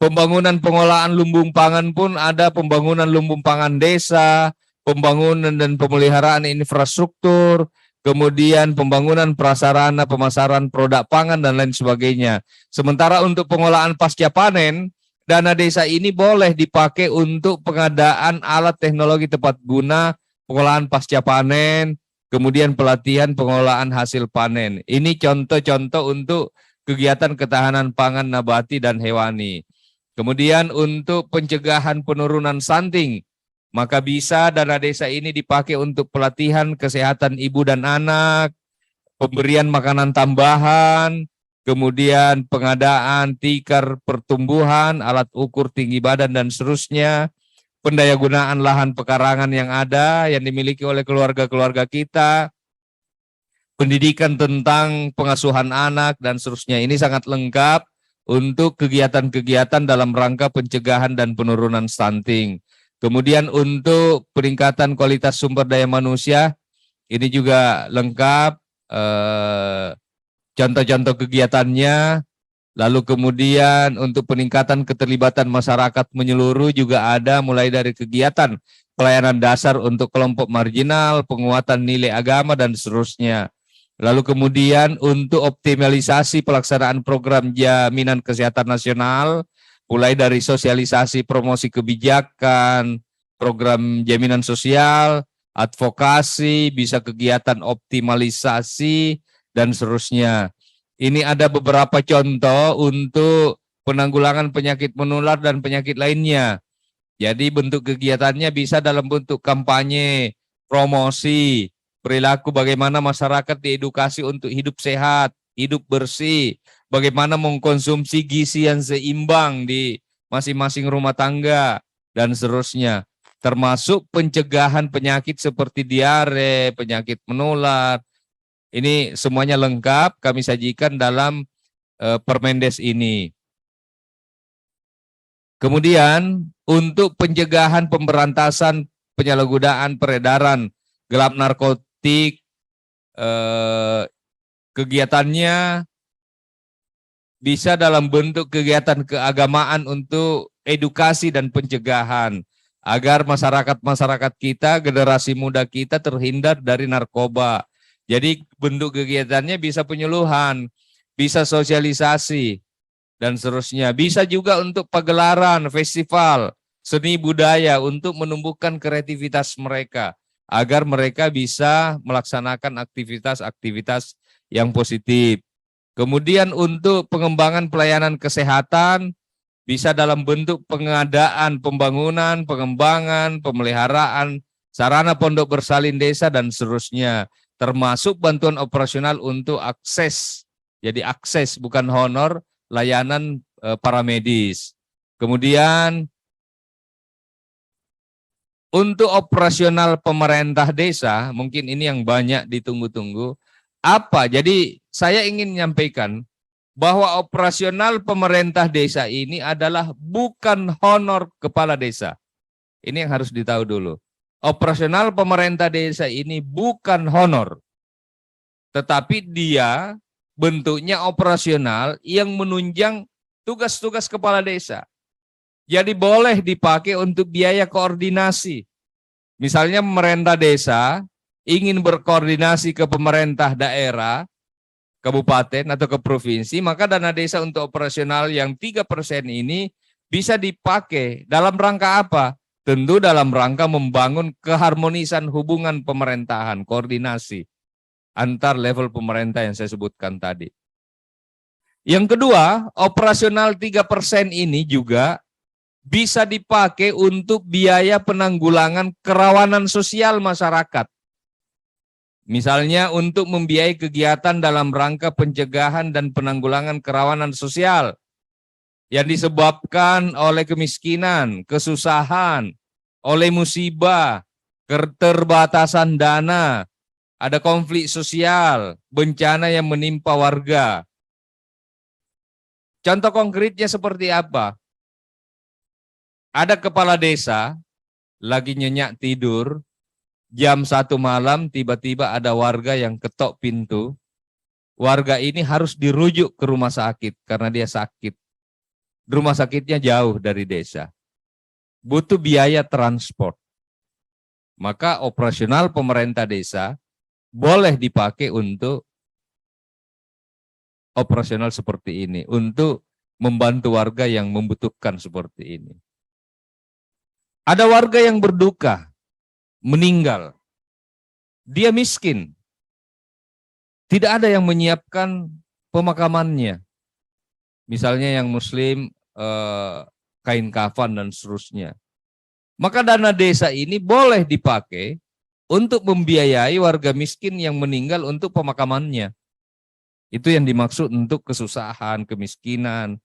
pembangunan pengolahan lumbung pangan pun ada pembangunan lumbung pangan desa, pembangunan dan pemeliharaan infrastruktur, kemudian pembangunan prasarana pemasaran produk pangan dan lain sebagainya. Sementara untuk pengolahan pasca panen, dana desa ini boleh dipakai untuk pengadaan alat teknologi tepat guna, pengolahan pasca panen, kemudian pelatihan pengolahan hasil panen. Ini contoh-contoh untuk kegiatan ketahanan pangan nabati dan hewani. Kemudian untuk pencegahan penurunan stunting, maka bisa dana desa ini dipakai untuk pelatihan kesehatan ibu dan anak, pemberian makanan tambahan, kemudian pengadaan tikar pertumbuhan, alat ukur tinggi badan dan seterusnya, pendayagunaan lahan pekarangan yang ada, yang dimiliki oleh keluarga-keluarga kita, pendidikan tentang pengasuhan anak, dan seterusnya. Ini sangat lengkap untuk kegiatan-kegiatan dalam rangka pencegahan dan penurunan stunting. Kemudian untuk peningkatan kualitas sumber daya manusia, ini juga lengkap contoh-contoh kegiatannya. Lalu kemudian untuk peningkatan keterlibatan masyarakat menyeluruh juga ada, mulai dari kegiatan pelayanan dasar untuk kelompok marginal, penguatan nilai agama, dan seterusnya. Lalu kemudian untuk optimalisasi pelaksanaan program jaminan kesehatan nasional, mulai dari sosialisasi promosi kebijakan, program jaminan sosial, advokasi, bisa kegiatan optimalisasi, dan seterusnya. Ini ada beberapa contoh untuk penanggulangan penyakit menular dan penyakit lainnya. Jadi bentuk kegiatannya bisa dalam bentuk kampanye, promosi, perilaku bagaimana masyarakat diedukasi untuk hidup sehat, hidup bersih, bagaimana mengkonsumsi gizi yang seimbang di masing-masing rumah tangga, dan seterusnya. Termasuk pencegahan penyakit seperti diare, penyakit menular. Ini semuanya lengkap kami sajikan dalam Permendes ini. Kemudian untuk pencegahan pemberantasan penyalahgunaan peredaran gelap narkotik, kegiatannya bisa dalam bentuk kegiatan keagamaan untuk edukasi dan pencegahan agar masyarakat kita, generasi muda kita terhindar dari narkoba. Jadi bentuk kegiatannya bisa penyuluhan, bisa sosialisasi, dan seterusnya. Bisa juga untuk pagelaran, festival, seni budaya untuk menumbuhkan kreativitas mereka, agar mereka bisa melaksanakan aktivitas-aktivitas yang positif. Kemudian untuk pengembangan pelayanan kesehatan, bisa dalam bentuk pengadaan, pembangunan, pengembangan, pemeliharaan, sarana pondok bersalin desa, dan seterusnya. Termasuk bantuan operasional untuk akses, jadi akses bukan honor, layanan para medis. Kemudian untuk operasional pemerintah desa, mungkin ini yang banyak ditunggu-tunggu. Apa? Jadi saya ingin menyampaikan bahwa operasional pemerintah desa ini adalah bukan honor kepala desa. Ini yang harus ditahu dulu. Operasional pemerintah desa ini bukan honor, tetapi dia bentuknya operasional yang menunjang tugas-tugas kepala desa. Jadi boleh dipakai untuk biaya koordinasi. Misalnya pemerintah desa ingin berkoordinasi ke pemerintah daerah, kabupaten atau ke provinsi, maka dana desa untuk operasional yang 3% ini bisa dipakai dalam rangka apa? Tentu dalam rangka membangun keharmonisan hubungan pemerintahan, koordinasi antar level pemerintah yang saya sebutkan tadi. Yang kedua, operasional 3% ini juga bisa dipakai untuk biaya penanggulangan kerawanan sosial masyarakat. Misalnya untuk membiayai kegiatan dalam rangka pencegahan dan penanggulangan kerawanan sosial yang disebabkan oleh kemiskinan, kesusahan, oleh musibah, keterbatasan dana, ada konflik sosial, bencana yang menimpa warga. Contoh konkretnya seperti apa? Ada kepala desa lagi nyenyak tidur, jam 1 malam tiba-tiba ada warga yang ketok pintu. Warga ini harus dirujuk ke rumah sakit karena dia sakit. Rumah sakitnya jauh dari desa. Butuh biaya transport. Maka operasional pemerintah desa boleh dipakai untuk operasional seperti ini, untuk membantu warga yang membutuhkan seperti ini. Ada warga yang berduka, meninggal. Dia miskin. Tidak ada yang menyiapkan pemakamannya. Misalnya yang muslim, kain kafan dan seterusnya. Maka dana desa ini boleh dipakai untuk membiayai warga miskin yang meninggal untuk pemakamannya. Itu yang dimaksud untuk kesusahan, kemiskinan.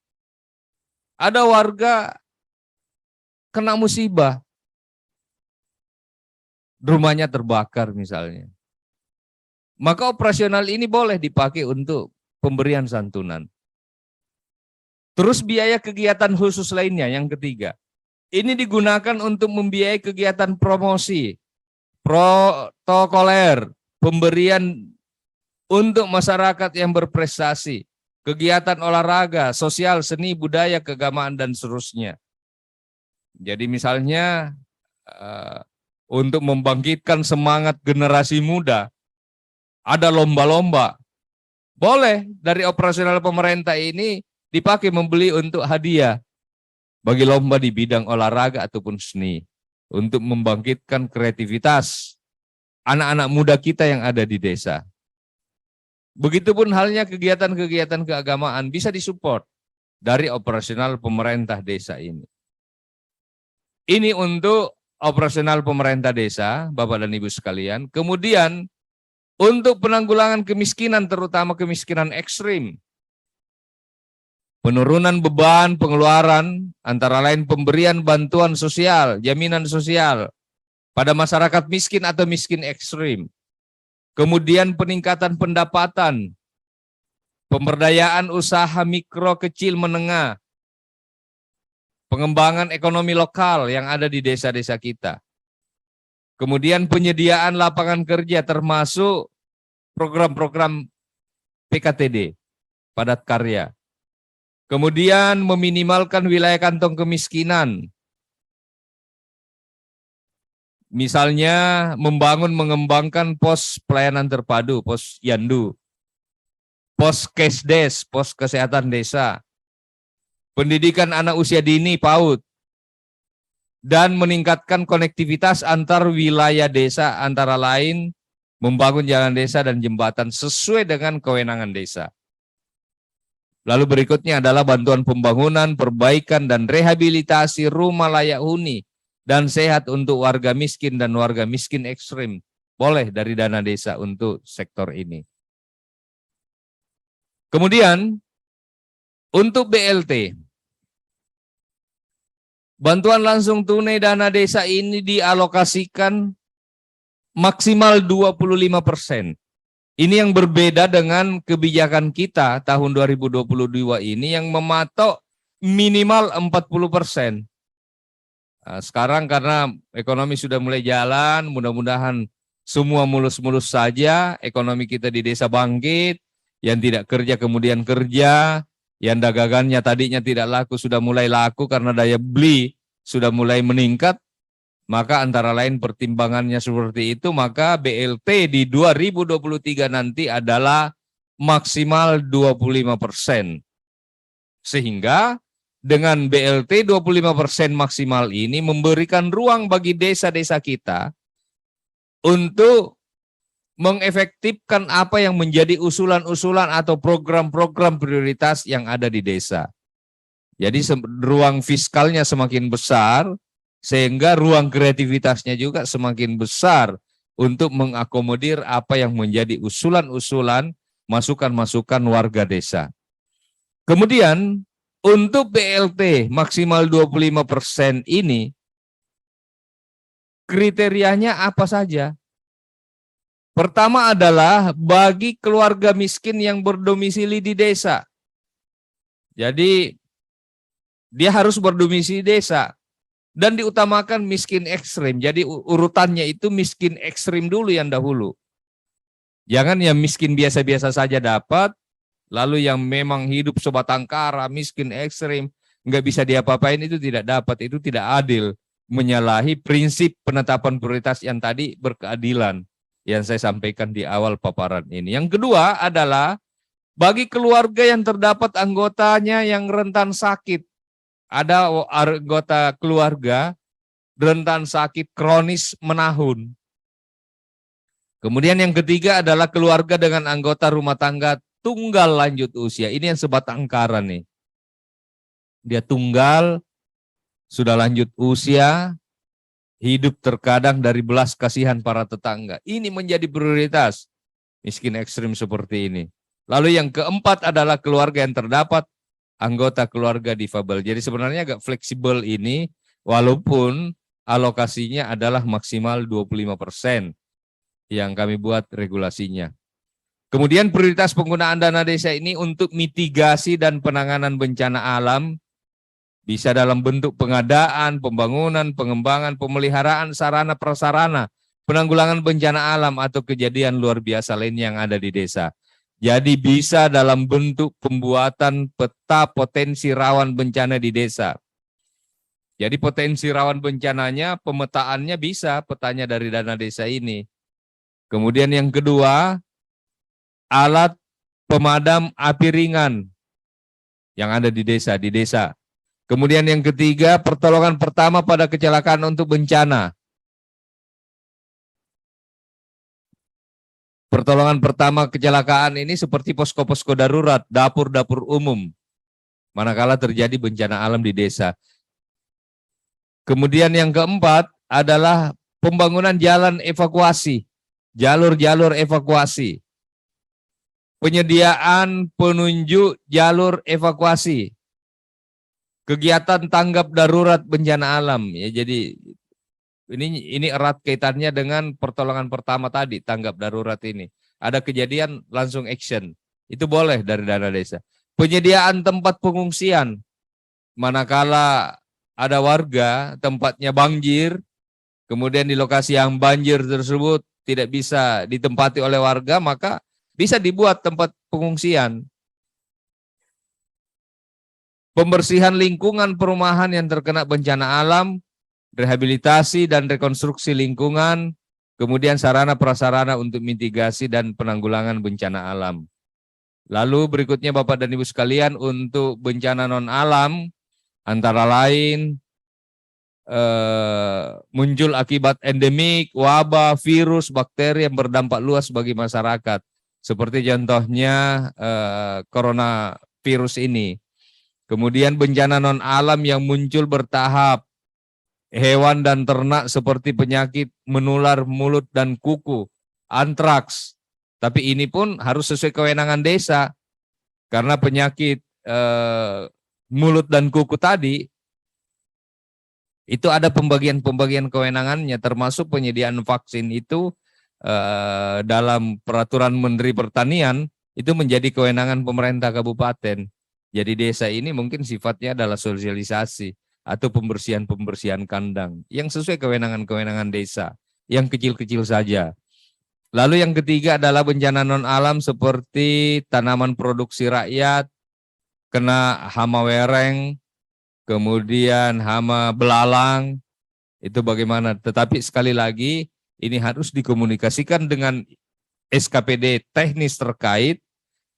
Ada warga kena musibah, rumahnya terbakar misalnya. Maka operasional ini boleh dipakai untuk pemberian santunan. Terus biaya kegiatan khusus lainnya yang ketiga. Ini digunakan untuk membiayai kegiatan promosi, protokoler, pemberian untuk masyarakat yang berprestasi, kegiatan olahraga, sosial, seni, budaya, keagamaan, dan seterusnya. Jadi misalnya untuk membangkitkan semangat generasi muda, ada lomba-lomba. Boleh dari operasional pemerintah ini dipakai membeli untuk hadiah bagi lomba di bidang olahraga ataupun seni untuk membangkitkan kreativitas anak-anak muda kita yang ada di desa. Begitupun halnya kegiatan-kegiatan keagamaan bisa disupport dari operasional pemerintah desa ini. Ini untuk operasional pemerintah desa, Bapak dan Ibu sekalian. Kemudian untuk penanggulangan kemiskinan, terutama kemiskinan ekstrim, penurunan beban pengeluaran antara lain pemberian bantuan sosial, jaminan sosial pada masyarakat miskin atau miskin ekstrim. Kemudian peningkatan pendapatan, pemberdayaan usaha mikro, kecil, menengah, pengembangan ekonomi lokal yang ada di desa-desa kita. Kemudian penyediaan lapangan kerja termasuk program-program PKTD, padat karya. Kemudian meminimalkan wilayah kantong kemiskinan. Misalnya mengembangkan pos pelayanan terpadu, pos Yandu, pos Kesdes, pos kesehatan desa, pendidikan anak usia dini PAUD, dan meningkatkan konektivitas antar wilayah desa, antara lain membangun jalan desa dan jembatan sesuai dengan kewenangan desa. Lalu berikutnya adalah bantuan pembangunan, perbaikan, dan rehabilitasi rumah layak huni dan sehat untuk warga miskin dan warga miskin ekstrim. Boleh dari dana desa untuk sektor ini. Kemudian, untuk BLT, bantuan langsung tunai dana desa ini dialokasikan maksimal 25%. Ini yang berbeda dengan kebijakan kita tahun 2022 ini yang mematok minimal 40%. Nah, sekarang karena ekonomi sudah mulai jalan, mudah-mudahan semua mulus-mulus saja, ekonomi kita di desa bangkit, yang tidak kerja kemudian kerja, yang dagangannya tadinya tidak laku sudah mulai laku karena daya beli sudah mulai meningkat. Maka antara lain pertimbangannya seperti itu, maka BLT di 2023 nanti adalah maksimal 25%. Sehingga dengan BLT 25% maksimal ini memberikan ruang bagi desa-desa kita untuk mengefektifkan apa yang menjadi usulan-usulan atau program-program prioritas yang ada di desa. Jadi ruang fiskalnya semakin besar, sehingga ruang kreativitasnya juga semakin besar untuk mengakomodir apa yang menjadi usulan-usulan, masukan-masukan warga desa. Kemudian untuk BLT maksimal 25% ini, kriterianya apa saja? Pertama adalah bagi keluarga miskin yang berdomisili di desa. Jadi dia harus berdomisili desa. Dan diutamakan miskin ekstrim. Jadi urutannya itu miskin ekstrim dulu yang dahulu. Jangan yang miskin biasa-biasa saja dapat, lalu yang memang hidup sebatang kara, miskin ekstrim, nggak bisa diapa-apain, itu tidak dapat, itu tidak adil. Menyalahi prinsip penetapan prioritas yang tadi berkeadilan, yang saya sampaikan di awal paparan ini. Yang kedua adalah bagi keluarga yang terdapat anggotanya yang rentan sakit. Ada anggota keluarga rentan sakit kronis menahun. Kemudian yang ketiga adalah keluarga dengan anggota rumah tangga tunggal lanjut usia. Ini yang sebatang kara nih. Dia tunggal, sudah lanjut usia, hidup terkadang dari belas kasihan para tetangga. Ini menjadi prioritas miskin ekstrim seperti ini. Lalu yang keempat adalah keluarga yang terdapat anggota keluarga difabel. Jadi sebenarnya agak fleksibel ini, walaupun alokasinya adalah maksimal 25% yang kami buat regulasinya. Kemudian prioritas penggunaan dana desa ini untuk mitigasi dan penanganan bencana alam bisa dalam bentuk pengadaan, pembangunan, pengembangan, pemeliharaan sarana prasarana, penanggulangan bencana alam atau kejadian luar biasa lain yang ada di desa. Jadi bisa dalam bentuk pembuatan peta potensi rawan bencana di desa. Jadi potensi rawan bencananya, pemetaannya bisa petanya dari dana desa ini. Kemudian yang kedua, alat pemadam api ringan yang ada di desa. Kemudian yang ketiga, pertolongan pertama pada kecelakaan untuk bencana. Pertolongan pertama kecelakaan ini seperti posko-posko darurat, dapur-dapur umum, manakala terjadi bencana alam di desa. Kemudian yang keempat adalah pembangunan jalan evakuasi, jalur-jalur evakuasi. Penyediaan penunjuk jalur evakuasi. Kegiatan tanggap darurat bencana alam. Ya, jadi ini erat kaitannya dengan pertolongan pertama tadi, tanggap darurat ini. Ada kejadian langsung action. Itu boleh dari dana desa. Penyediaan tempat pengungsian. Manakala ada warga tempatnya banjir, kemudian di lokasi yang banjir tersebut tidak bisa ditempati oleh warga, maka bisa dibuat tempat pengungsian. Pembersihan lingkungan perumahan yang terkena bencana alam, rehabilitasi dan rekonstruksi lingkungan, kemudian sarana prasarana untuk mitigasi dan penanggulangan bencana alam. Lalu berikutnya Bapak dan Ibu sekalian, untuk bencana non alam antara lain muncul akibat endemik, wabah, virus, bakteri yang berdampak luas bagi masyarakat. Seperti contohnya coronavirus ini. Kemudian bencana non alam yang muncul bertahap, hewan dan ternak seperti penyakit menular mulut dan kuku, antraks. Tapi ini pun harus sesuai kewenangan desa, karena penyakit mulut dan kuku tadi itu ada pembagian kewenangannya, termasuk penyediaan vaksin itu dalam peraturan Menteri Pertanian itu menjadi kewenangan pemerintah kabupaten. Jadi desa ini mungkin sifatnya adalah sosialisasi atau pembersihan kandang yang sesuai kewenangan desa, yang kecil-kecil saja. Lalu yang ketiga adalah bencana non alam seperti tanaman produksi rakyat, kena hama wereng, kemudian hama belalang, itu bagaimana. Tetapi sekali lagi ini harus dikomunikasikan dengan SKPD teknis terkait,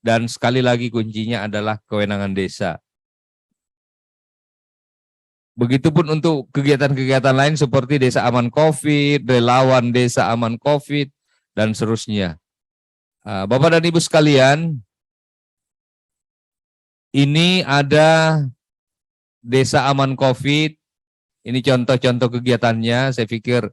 dan sekali lagi kuncinya adalah kewenangan desa. Begitupun untuk kegiatan-kegiatan lain seperti desa aman COVID, relawan desa aman COVID, dan seterusnya. Bapak dan Ibu sekalian, ini ada desa aman COVID, ini contoh-contoh kegiatannya, saya pikir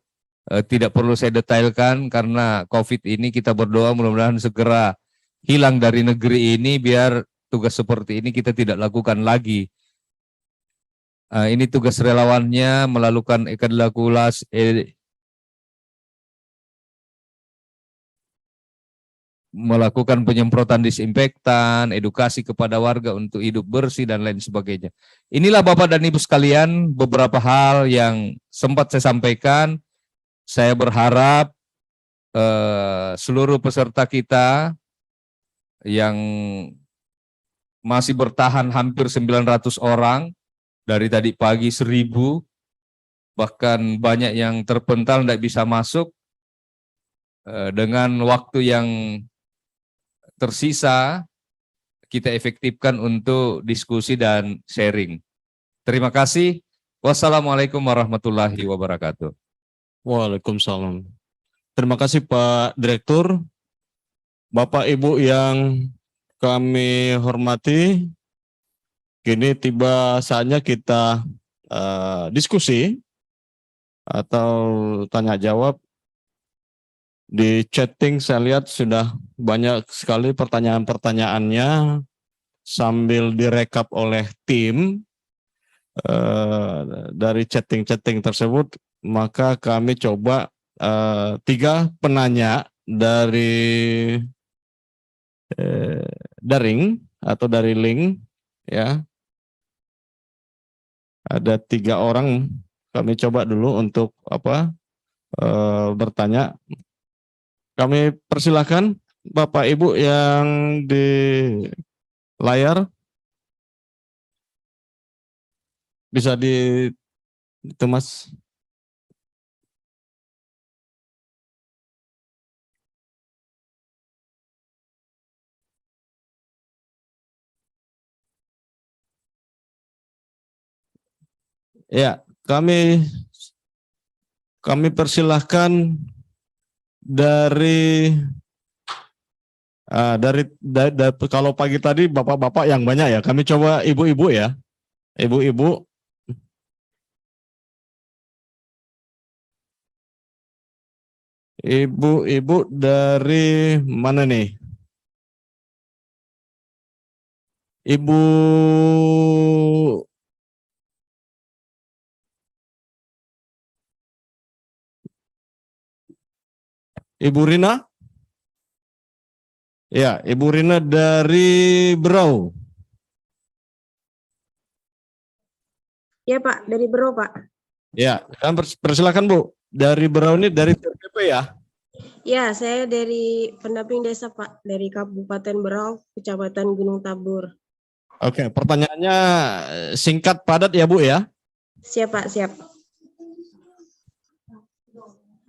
tidak perlu saya detailkan karena COVID ini kita berdoa mudah-mudahan segera hilang dari negeri ini, biar tugas seperti ini kita tidak lakukan lagi. Ini tugas relawannya melakukan melakukan penyemprotan disinfektan, edukasi kepada warga untuk hidup bersih dan lain sebagainya. Inilah Bapak dan Ibu sekalian beberapa hal yang sempat saya sampaikan. Saya berharap seluruh peserta kita yang masih bertahan hampir 900 orang, dari tadi pagi 1000, bahkan banyak yang terpental tidak bisa masuk, dengan waktu yang tersisa kita efektifkan untuk diskusi dan sharing. Terima kasih. Wassalamualaikum warahmatullahi wabarakatuh. Waalaikumsalam. Terima kasih Pak Direktur. Bapak Ibu yang kami hormati, kini tiba saatnya kita diskusi atau tanya jawab. Di chatting saya lihat sudah banyak sekali pertanyaan-pertanyaannya sambil direkap oleh tim dari chatting-chatting tersebut. maka kami coba 3 penanya dari daring atau dari link, ya. Ada 3 orang, kami coba dulu untuk bertanya. Kami persilahkan Bapak Ibu yang di layar bisa itu Mas. Ya, kami persilahkan dari kalau pagi tadi bapak-bapak yang banyak ya, kami coba ibu-ibu ya, ibu-ibu. Ibu-ibu dari mana nih? Ibu Rina? Ya, Ibu Rina dari Berau. Ya Pak, dari Bro Pak. Ya, persilakan Bu. Dari Berau ini dari TPP ya? Ya, saya dari pendamping desa Pak, dari Kabupaten Berau, Kecamatan Gunung Tabur. Oke, pertanyaannya singkat padat ya Bu ya? Siap Pak, siap.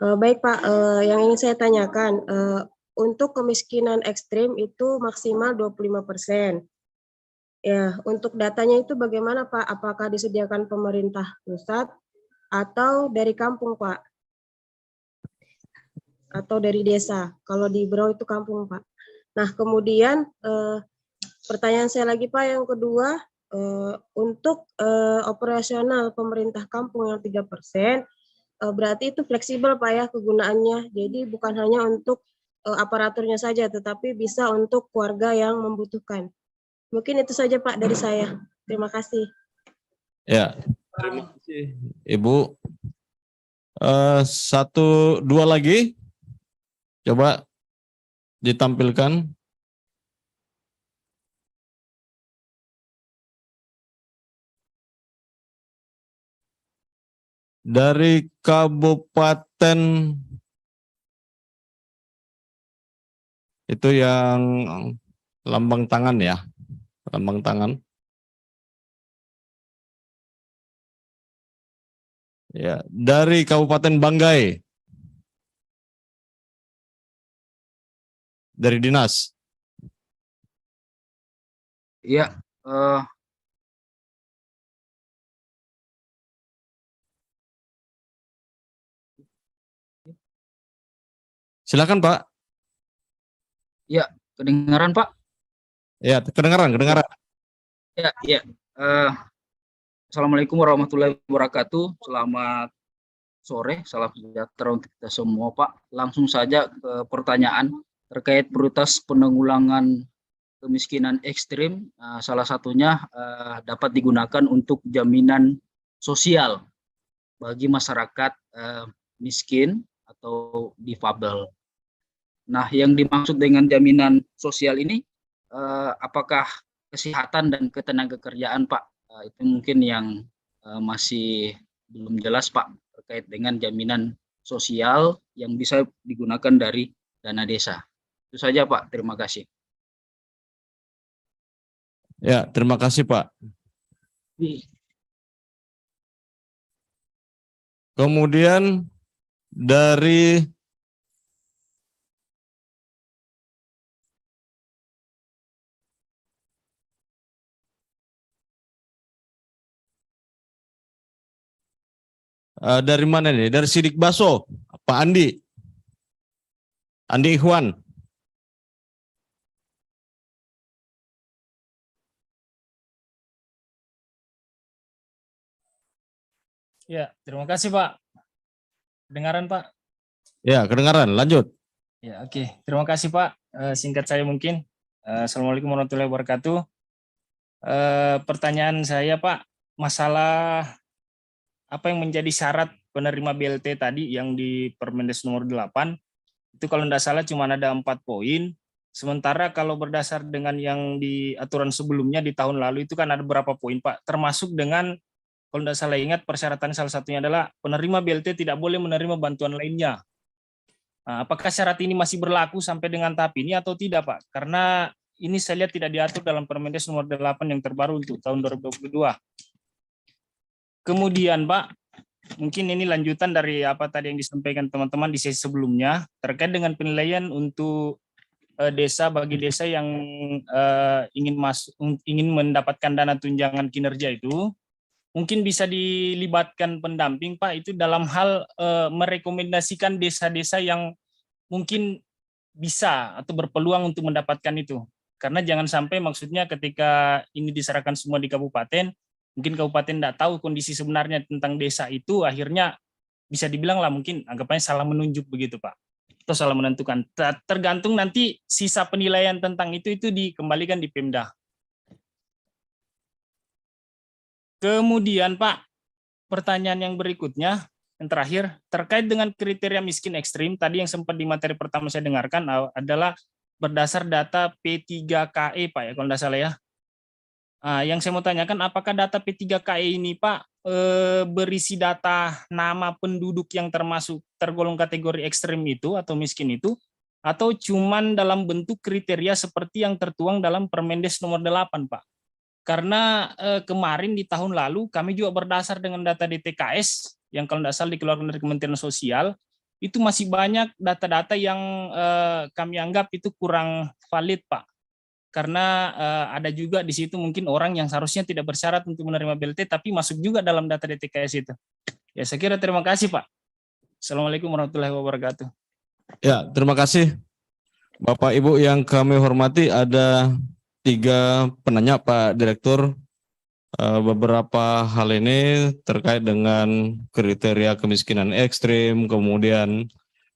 Baik Pak, yang ingin saya tanyakan, untuk kemiskinan ekstrim itu maksimal 25%. Ya, untuk datanya itu bagaimana Pak? Apakah disediakan pemerintah pusat atau dari kampung Pak? Atau dari desa? Kalau di Berau itu kampung Pak. Nah, kemudian pertanyaan saya lagi Pak, yang kedua, untuk operasional pemerintah kampung yang 3%, berarti itu fleksibel Pak ya kegunaannya. Jadi bukan hanya untuk aparaturnya saja, tetapi bisa untuk keluarga yang membutuhkan. Mungkin itu saja Pak dari saya. Terima kasih. Ya, terima kasih Ibu. 1, 2 lagi, coba ditampilkan. Dari Kabupaten itu yang lambang tangan ya, lambang tangan. Ya, dari Kabupaten Banggai, dari dinas. Iya, Silakan Pak. iya, kedengaran Pak? Ya, kedengaran. Ya, iya. Assalamualaikum warahmatullahi wabarakatuh. Selamat sore, salam sejahtera untuk kita semua Pak. Langsung saja ke pertanyaan terkait prioritas penanggulangan kemiskinan ekstrim. Salah satunya dapat digunakan untuk jaminan sosial bagi masyarakat miskin atau difabel. Nah, yang dimaksud dengan jaminan sosial ini apakah kesehatan dan ketenagakerjaan Pak? Itu mungkin yang masih belum jelas Pak terkait dengan jaminan sosial yang bisa digunakan dari dana desa. Itu saja Pak, terima kasih. Ya, terima kasih Pak. Kemudian dari dari mana nih? Dari Sidik Baso, Pak Andi. Andi Ikhwan. Ya, terima kasih Pak. Kedengaran Pak? Ya, kedengaran. Lanjut. Ya, oke. Terima kasih Pak. Singkat saya mungkin. Assalamualaikum warahmatullahi wabarakatuh. Pertanyaan saya Pak, masalah apa yang menjadi syarat penerima BLT tadi yang di Permendes nomor 8, itu kalau tidak salah cuma ada 4 poin. Sementara kalau berdasar dengan yang di aturan sebelumnya di tahun lalu itu kan ada berapa poin Pak, termasuk dengan kalau tidak salah ingat persyaratan salah satunya adalah penerima BLT tidak boleh menerima bantuan lainnya. Nah, apakah syarat ini masih berlaku sampai dengan tahap ini atau tidak Pak? Karena ini saya lihat tidak diatur dalam Permendes nomor 8 yang terbaru untuk tahun 2022. Kemudian Pak, mungkin ini lanjutan dari apa tadi yang disampaikan teman-teman di sesi sebelumnya terkait dengan penilaian untuk desa bagi desa yang ingin mendapatkan dana tunjangan kinerja itu, mungkin bisa dilibatkan pendamping Pak itu dalam hal merekomendasikan desa-desa yang mungkin bisa atau berpeluang untuk mendapatkan itu. Karena jangan sampai maksudnya ketika ini diserahkan semua di kabupaten, mungkin kabupaten tidak tahu kondisi sebenarnya tentang desa itu, akhirnya bisa dibilang lah mungkin anggapannya salah menunjuk begitu Pak. Atau salah menentukan. Tergantung nanti sisa penilaian tentang itu dikembalikan di Pemda. Kemudian Pak, pertanyaan yang berikutnya, yang terakhir, terkait dengan kriteria miskin ekstrim, tadi yang sempat di materi pertama saya dengarkan adalah berdasar data P3KE Pak ya, kalau tidak salah ya. Yang saya mau tanyakan, apakah data P3KE ini Pak berisi data nama penduduk yang tergolong kategori ekstrim itu atau miskin itu, atau cuman dalam bentuk kriteria seperti yang tertuang dalam Permendes nomor 8 Pak? Karena kemarin di tahun lalu kami juga berdasar dengan data DTKS yang kalau tidak salah dikeluarkan dari Kementerian Sosial, itu masih banyak data-data yang kami anggap itu kurang valid Pak. Karena ada juga di situ mungkin orang yang seharusnya tidak bersyarat untuk menerima BLT tapi masuk juga dalam data DTKS itu. Ya saya kira terima kasih Pak. Assalamualaikum warahmatullahi wabarakatuh. Ya, terima kasih Bapak Ibu yang kami hormati. Ada 3 penanya Pak Direktur. Beberapa hal ini terkait dengan kriteria kemiskinan ekstrim, kemudian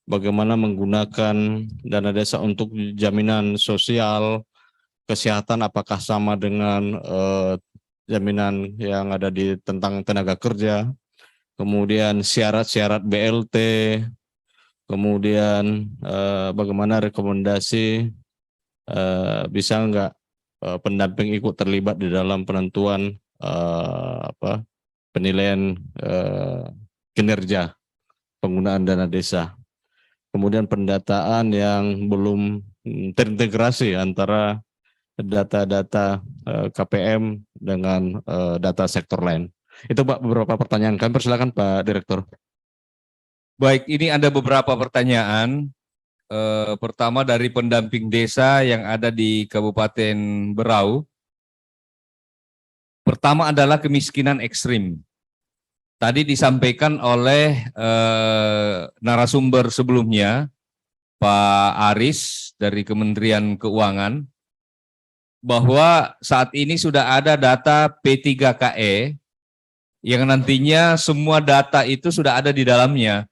bagaimana menggunakan dana desa untuk jaminan sosial, kesehatan apakah sama dengan jaminan yang ada di tentang tenaga kerja, kemudian syarat-syarat BLT, kemudian bagaimana rekomendasi bisa enggak pendamping ikut terlibat di dalam penentuan penilaian kinerja penggunaan dana desa. Kemudian pendataan yang belum terintegrasi antara data-data KPM dengan data sektor lain. Itu Pak beberapa pertanyaan. Kami persilakan Pak Direktur. Baik, ini ada beberapa pertanyaan. Pertama dari pendamping desa yang ada di Kabupaten Berau. Pertama adalah kemiskinan ekstrim. Tadi disampaikan oleh narasumber sebelumnya, Pak Aris dari Kementerian Keuangan, bahwa saat ini sudah ada data P3KE yang nantinya semua data itu sudah ada di dalamnya.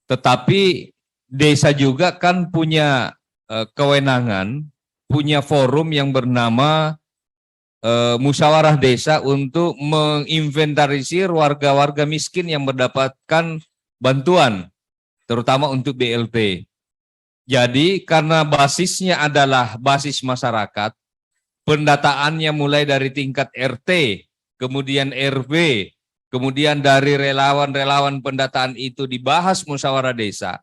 Tetapi desa juga kan punya kewenangan, punya forum yang bernama musyawarah desa untuk menginventarisir warga-warga miskin yang mendapatkan bantuan, terutama untuk BLT. Jadi karena basisnya adalah basis masyarakat, pendataannya mulai dari tingkat RT, kemudian RW, kemudian dari relawan-relawan pendataan itu dibahas musyawarah desa.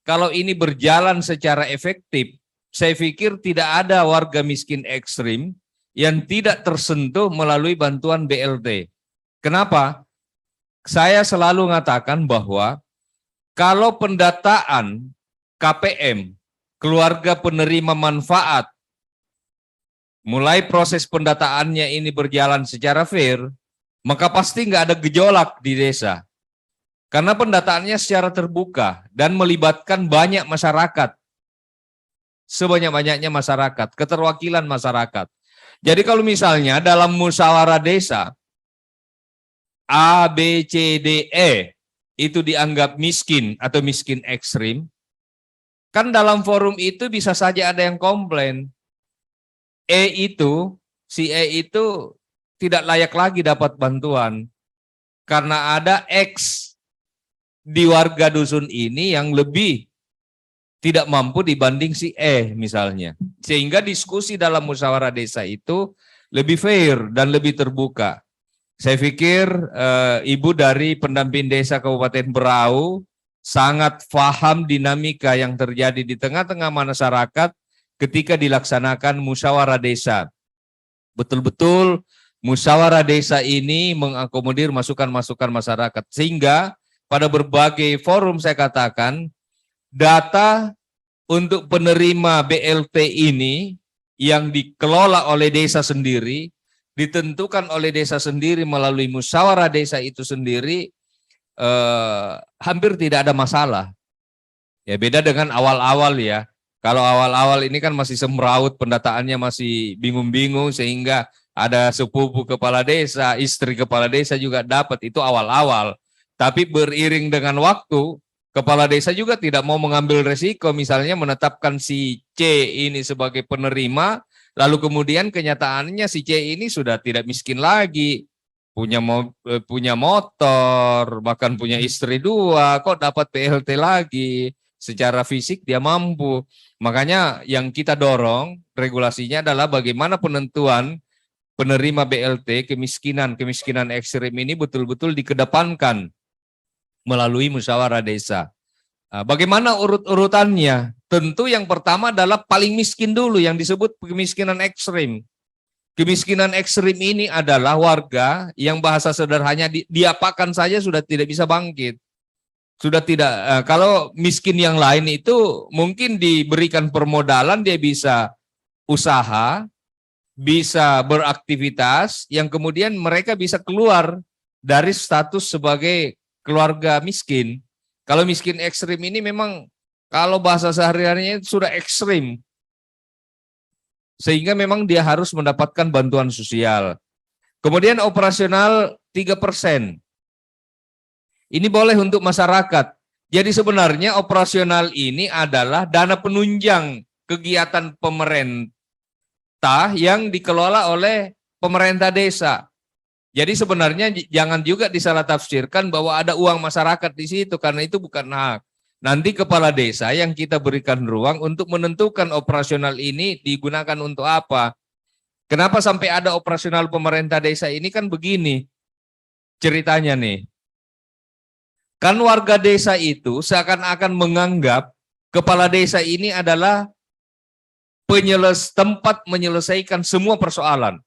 Kalau ini berjalan secara efektif, saya pikir tidak ada warga miskin ekstrim yang tidak tersentuh melalui bantuan BLT. Kenapa? Saya selalu mengatakan bahwa kalau pendataan KPM, keluarga penerima manfaat, mulai proses pendataannya ini berjalan secara fair, maka pasti nggak ada gejolak di desa. Karena pendataannya secara terbuka dan melibatkan banyak masyarakat. Sebanyak-banyaknya masyarakat, keterwakilan masyarakat. Jadi kalau misalnya dalam musyawarah desa A, B, C, D, E itu dianggap miskin atau miskin ekstrim, kan dalam forum itu bisa saja ada yang komplain. Si E itu tidak layak lagi dapat bantuan karena ada X di warga dusun ini yang lebih tidak mampu dibanding si E misalnya. Sehingga diskusi dalam musyawarah desa itu lebih fair dan lebih terbuka. Saya pikir Ibu dari pendamping desa Kabupaten Berau sangat paham dinamika yang terjadi di tengah-tengah masyarakat ketika dilaksanakan musyawarah desa. Betul-betul musyawarah desa ini mengakomodir masukan-masukan masyarakat. Sehingga pada berbagai forum saya katakan, data untuk penerima BLT ini yang dikelola oleh desa sendiri, ditentukan oleh desa sendiri melalui musyawarah desa itu sendiri, hampir tidak ada masalah. Ya beda dengan awal-awal ya. Kalau awal-awal ini kan masih semraut, pendataannya masih bingung-bingung sehingga ada sepupu kepala desa, istri kepala desa juga dapat, itu awal-awal. Tapi beriring dengan waktu, kepala desa juga tidak mau mengambil resiko, misalnya menetapkan si C ini sebagai penerima, lalu kemudian kenyataannya si C ini sudah tidak miskin lagi, punya motor, bahkan punya istri 2, kok dapat PLT lagi, secara fisik dia mampu. Makanya yang kita dorong regulasinya adalah bagaimana penentuan penerima BLT kemiskinan ekstrim ini betul-betul dikedepankan melalui musyawarah desa. Bagaimana urut-urutannya? Tentu yang pertama adalah paling miskin dulu yang disebut kemiskinan ekstrim. Kemiskinan ekstrim ini adalah warga yang bahasa sederhananya diapakan saja sudah tidak bisa bangkit. Sudah tidak, kalau miskin yang lain itu mungkin diberikan permodalan, dia bisa usaha, bisa beraktivitas, yang kemudian mereka bisa keluar dari status sebagai keluarga miskin. Kalau miskin ekstrim ini memang kalau bahasa sehari-harinya sudah ekstrim, sehingga memang dia harus mendapatkan bantuan sosial. Kemudian operasional 3%. Ini boleh untuk masyarakat. Jadi sebenarnya operasional ini adalah dana penunjang kegiatan pemerintah yang dikelola oleh pemerintah desa. Jadi sebenarnya jangan juga disalah tafsirkan bahwa ada uang masyarakat di situ, karena itu bukan hak. Nanti kepala desa yang kita berikan ruang untuk menentukan operasional ini digunakan untuk apa. Kenapa sampai ada operasional pemerintah desa ini kan begini ceritanya nih. Kan warga desa itu seakan-akan menganggap kepala desa ini adalah tempat menyelesaikan semua persoalan.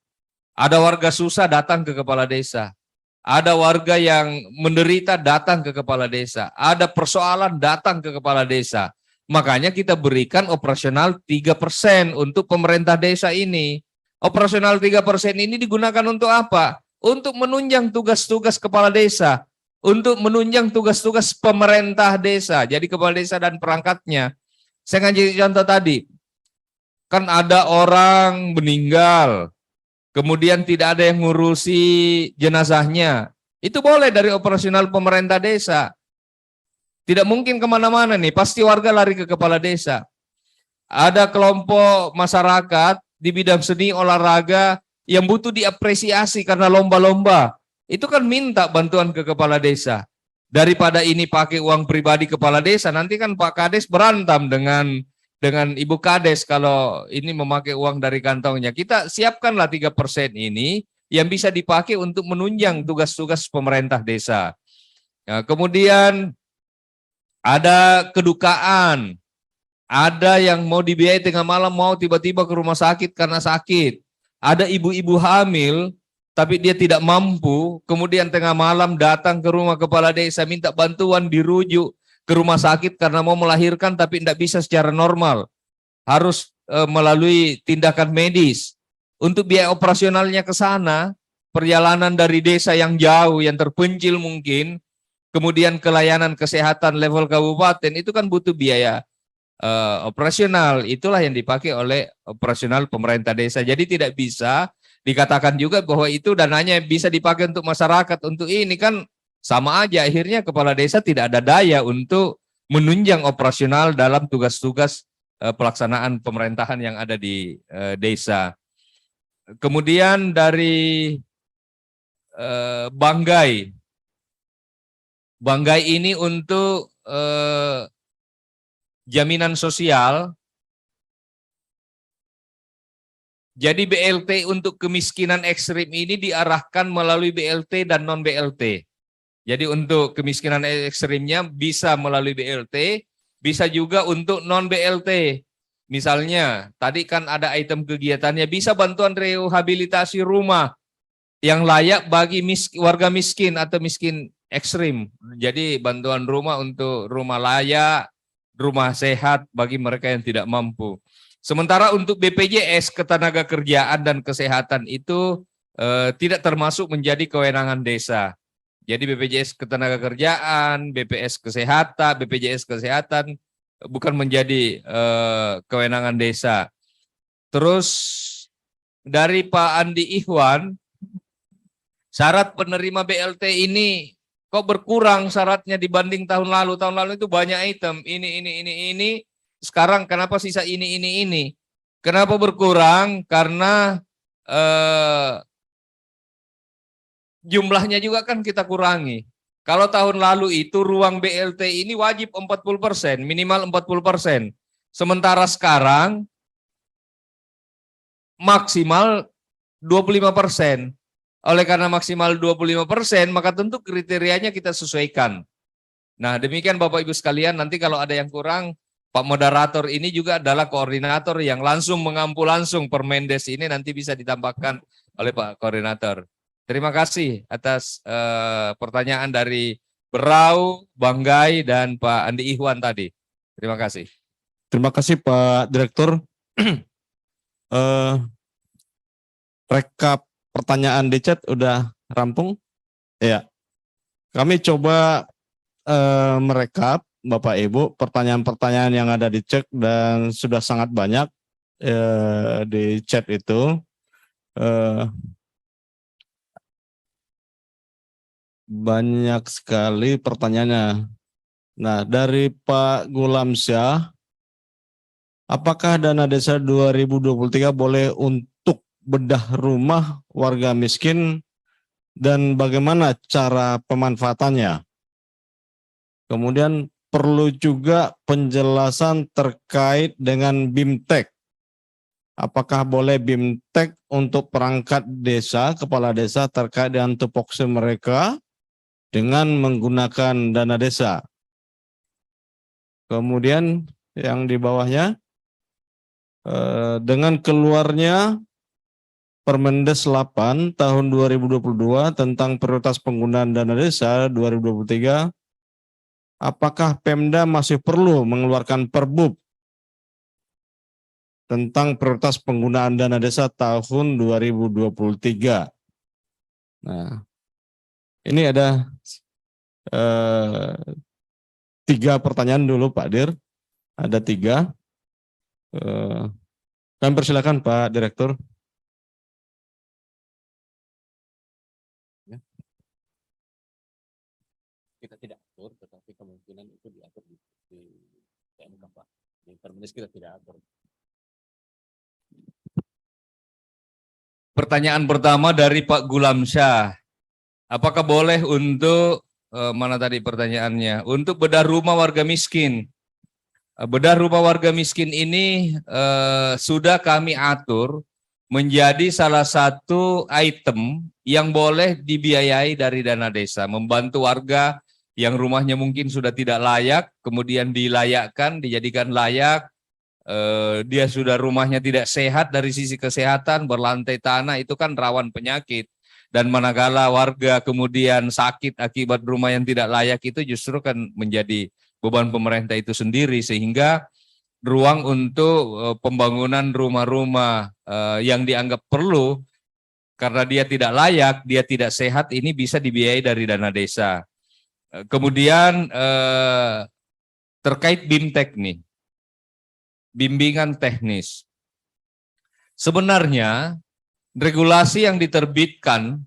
Ada warga susah datang ke kepala desa. Ada warga yang menderita datang ke kepala desa. Ada persoalan datang ke kepala desa. Makanya kita berikan operasional 3% untuk pemerintah desa ini. Operasional 3% ini digunakan untuk apa? Untuk menunjang tugas-tugas kepala desa. Untuk menunjang tugas-tugas pemerintah desa. Jadi kepala desa dan perangkatnya. Saya ngasih contoh tadi. Kan ada orang meninggal. Kemudian tidak ada yang ngurusi jenazahnya. Itu boleh dari operasional pemerintah desa. Tidak mungkin kemana-mana nih. Pasti warga lari ke kepala desa. Ada kelompok masyarakat di bidang seni olahraga yang butuh diapresiasi karena lomba-lomba. Itu kan minta bantuan ke kepala desa. Daripada ini pakai uang pribadi kepala desa, nanti kan Pak Kades berantem dengan Ibu Kades kalau ini memakai uang dari kantongnya. Kita siapkanlah 3% ini yang bisa dipakai untuk menunjang tugas-tugas pemerintah desa. Nah, kemudian ada kedukaan. Ada yang mau dibiayai tengah malam, mau tiba-tiba ke rumah sakit karena sakit. Ada ibu-ibu hamil tapi dia tidak mampu, kemudian tengah malam datang ke rumah kepala desa minta bantuan, dirujuk ke rumah sakit karena mau melahirkan tapi tidak bisa secara normal. Harus melalui tindakan medis. Untuk biaya operasionalnya ke sana, perjalanan dari desa yang jauh, yang terpencil mungkin, kemudian ke layanan kesehatan level kabupaten, itu kan butuh biaya operasional. Itulah yang dipakai oleh operasional pemerintah desa. Jadi tidak bisa dikatakan juga bahwa itu dananya bisa dipakai untuk masyarakat, untuk ini kan sama aja. Akhirnya kepala desa tidak ada daya untuk menunjang operasional dalam tugas-tugas pelaksanaan pemerintahan yang ada di desa. Kemudian dari Banggai, Banggai ini untuk jaminan sosial. Jadi BLT untuk kemiskinan ekstrim ini diarahkan melalui BLT dan non BLT. Jadi untuk kemiskinan ekstrimnya bisa melalui BLT, bisa juga untuk non BLT. Misalnya tadi kan ada item kegiatannya, bisa bantuan rehabilitasi rumah yang layak bagi warga miskin atau miskin ekstrim. Jadi bantuan rumah untuk rumah layak, rumah sehat bagi mereka yang tidak mampu. Sementara untuk BPJS Ketenagakerjaan dan Kesehatan itu tidak termasuk menjadi kewenangan desa. Jadi BPJS Ketenagakerjaan, BPJS Kesehatan bukan menjadi kewenangan desa. Terus dari Pak Andi Ihwan, syarat penerima BLT ini kok berkurang syaratnya dibanding tahun lalu. Tahun lalu itu banyak item, ini. Sekarang kenapa sisa ini? Kenapa berkurang? Karena jumlahnya juga kan kita kurangi. Kalau tahun lalu itu ruang BLT ini wajib 40%, minimal 40%. Sementara sekarang maksimal 25%. Oleh karena maksimal 25%, maka tentu kriterianya kita sesuaikan. Nah, demikian Bapak Ibu sekalian, nanti kalau ada yang kurang, Pak Moderator ini juga adalah koordinator yang langsung mengampu langsung Permendes ini, nanti bisa ditambahkan oleh Pak Koordinator. Terima kasih atas pertanyaan dari Berau, Banggai, dan Pak Andi Ihwan tadi. Terima kasih. Terima kasih Pak Direktur. Rekap pertanyaan di chat udah rampung? Ya. Kami coba merekap Bapak Ibu pertanyaan-pertanyaan yang ada di chat dan sudah sangat banyak di chat itu. Banyak sekali pertanyaannya. Nah, dari Pak Gulamsyah, apakah dana desa 2023 boleh untuk bedah rumah warga miskin dan bagaimana cara pemanfaatannya? Kemudian perlu juga penjelasan terkait dengan BIMTEK. Apakah boleh BIMTEK untuk perangkat desa, kepala desa terkait dengan tupoksi mereka dengan menggunakan dana desa? Kemudian yang di bawahnya, dengan keluarnya Permendes 8 tahun 2022 tentang prioritas penggunaan dana desa 2023, apakah Pemda masih perlu mengeluarkan Perbub tentang prioritas penggunaan dana desa tahun 2023? Nah, ini ada 3 pertanyaan dulu Pak Dir, ada 3. Kami persilakan Pak Direktur. Kita tidak atur, tetapi kemungkinan itu diatur di PMK Pak. Di Permendes kita tidak atur. Pertanyaan pertama dari Pak Gulamsyah. Apakah boleh untuk, mana tadi pertanyaannya? Untuk bedah rumah warga miskin. Bedah rumah warga miskin ini sudah kami atur menjadi salah satu item yang boleh dibiayai dari dana desa. Membantu warga yang rumahnya mungkin sudah tidak layak, kemudian dilayakkan, dijadikan layak. Dia sudah rumahnya tidak sehat dari sisi kesehatan, berlantai tanah, itu kan rawan penyakit. Dan manakala warga kemudian sakit akibat rumah yang tidak layak, itu justru kan menjadi beban pemerintah itu sendiri, sehingga ruang untuk pembangunan rumah-rumah yang dianggap perlu karena dia tidak layak, dia tidak sehat, ini bisa dibiayai dari dana desa. Kemudian terkait BIMTEK nih, bimbingan teknis. Sebenarnya regulasi yang diterbitkan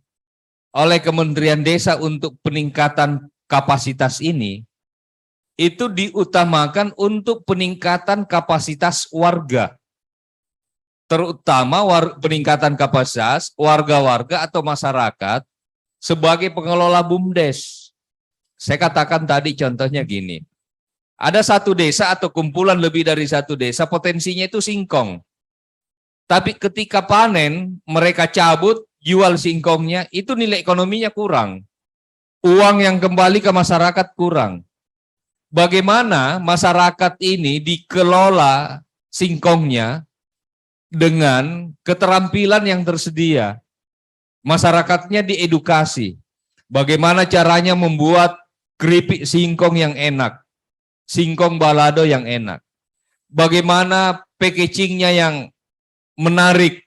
oleh Kementerian Desa untuk peningkatan kapasitas ini itu diutamakan untuk peningkatan kapasitas warga. Terutama peningkatan kapasitas warga-warga atau masyarakat sebagai pengelola BUMDes. Saya katakan tadi contohnya gini. Ada satu desa atau kumpulan lebih dari satu desa, potensinya itu singkong. Tapi ketika panen, mereka cabut, jual singkongnya, itu nilai ekonominya kurang. Uang yang kembali ke masyarakat kurang. Bagaimana masyarakat ini dikelola singkongnya dengan keterampilan yang tersedia. Masyarakatnya diedukasi. Bagaimana caranya membuat keripik singkong yang enak. Singkong balado yang enak. Bagaimana packagingnya yang menarik.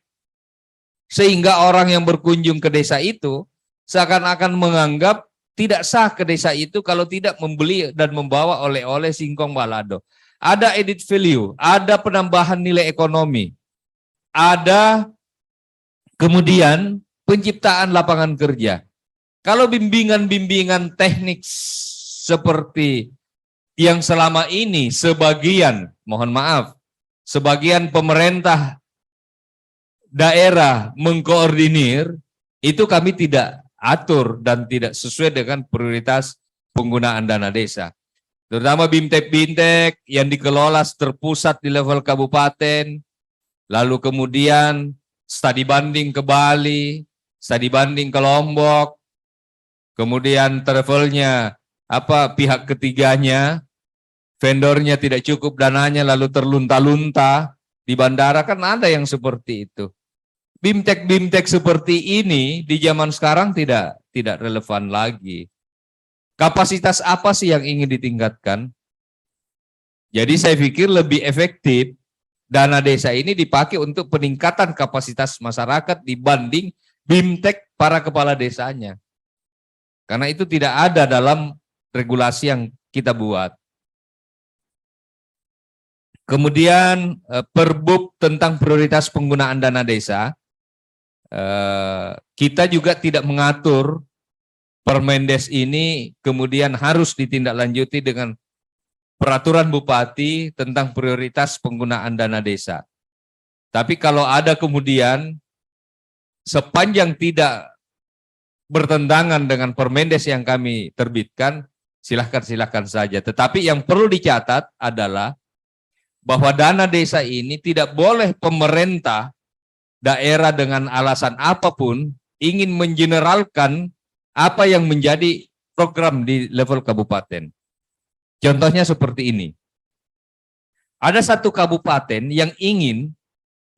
Sehingga orang yang berkunjung ke desa itu seakan-akan menganggap tidak sah ke desa itu kalau tidak membeli dan membawa oleh-oleh singkong balado. Ada added value, ada penambahan nilai ekonomi. Ada kemudian penciptaan lapangan kerja. Kalau bimbingan-bimbingan teknik seperti yang selama ini sebagian, mohon maaf, sebagian pemerintah daerah mengkoordinir, itu kami tidak atur dan tidak sesuai dengan prioritas penggunaan dana desa. Terutama BIMTEK yang dikelola terpusat di level kabupaten, lalu kemudian studi banding ke Bali, studi banding ke Lombok, kemudian travelnya pihak ketiganya, vendornya tidak cukup dananya lalu terlunta-lunta di bandara, kan ada yang seperti itu. BIMTEK seperti ini di zaman sekarang tidak relevan lagi. Kapasitas apa sih yang ingin ditingkatkan? Jadi saya pikir lebih efektif dana desa ini dipakai untuk peningkatan kapasitas masyarakat dibanding BIMTEK para kepala desanya. Karena itu tidak ada dalam regulasi yang kita buat. Kemudian Perbub tentang prioritas penggunaan dana desa, kita juga tidak mengatur Permendes ini kemudian harus ditindaklanjuti dengan peraturan bupati tentang prioritas penggunaan dana desa. Tapi kalau ada kemudian sepanjang tidak bertentangan dengan Permendes yang kami terbitkan, silahkan saja. Tetapi yang perlu dicatat adalah bahwa dana desa ini tidak boleh pemerintah daerah dengan alasan apapun ingin mengeneralkan apa yang menjadi program di level kabupaten. Contohnya seperti ini. Ada satu kabupaten yang ingin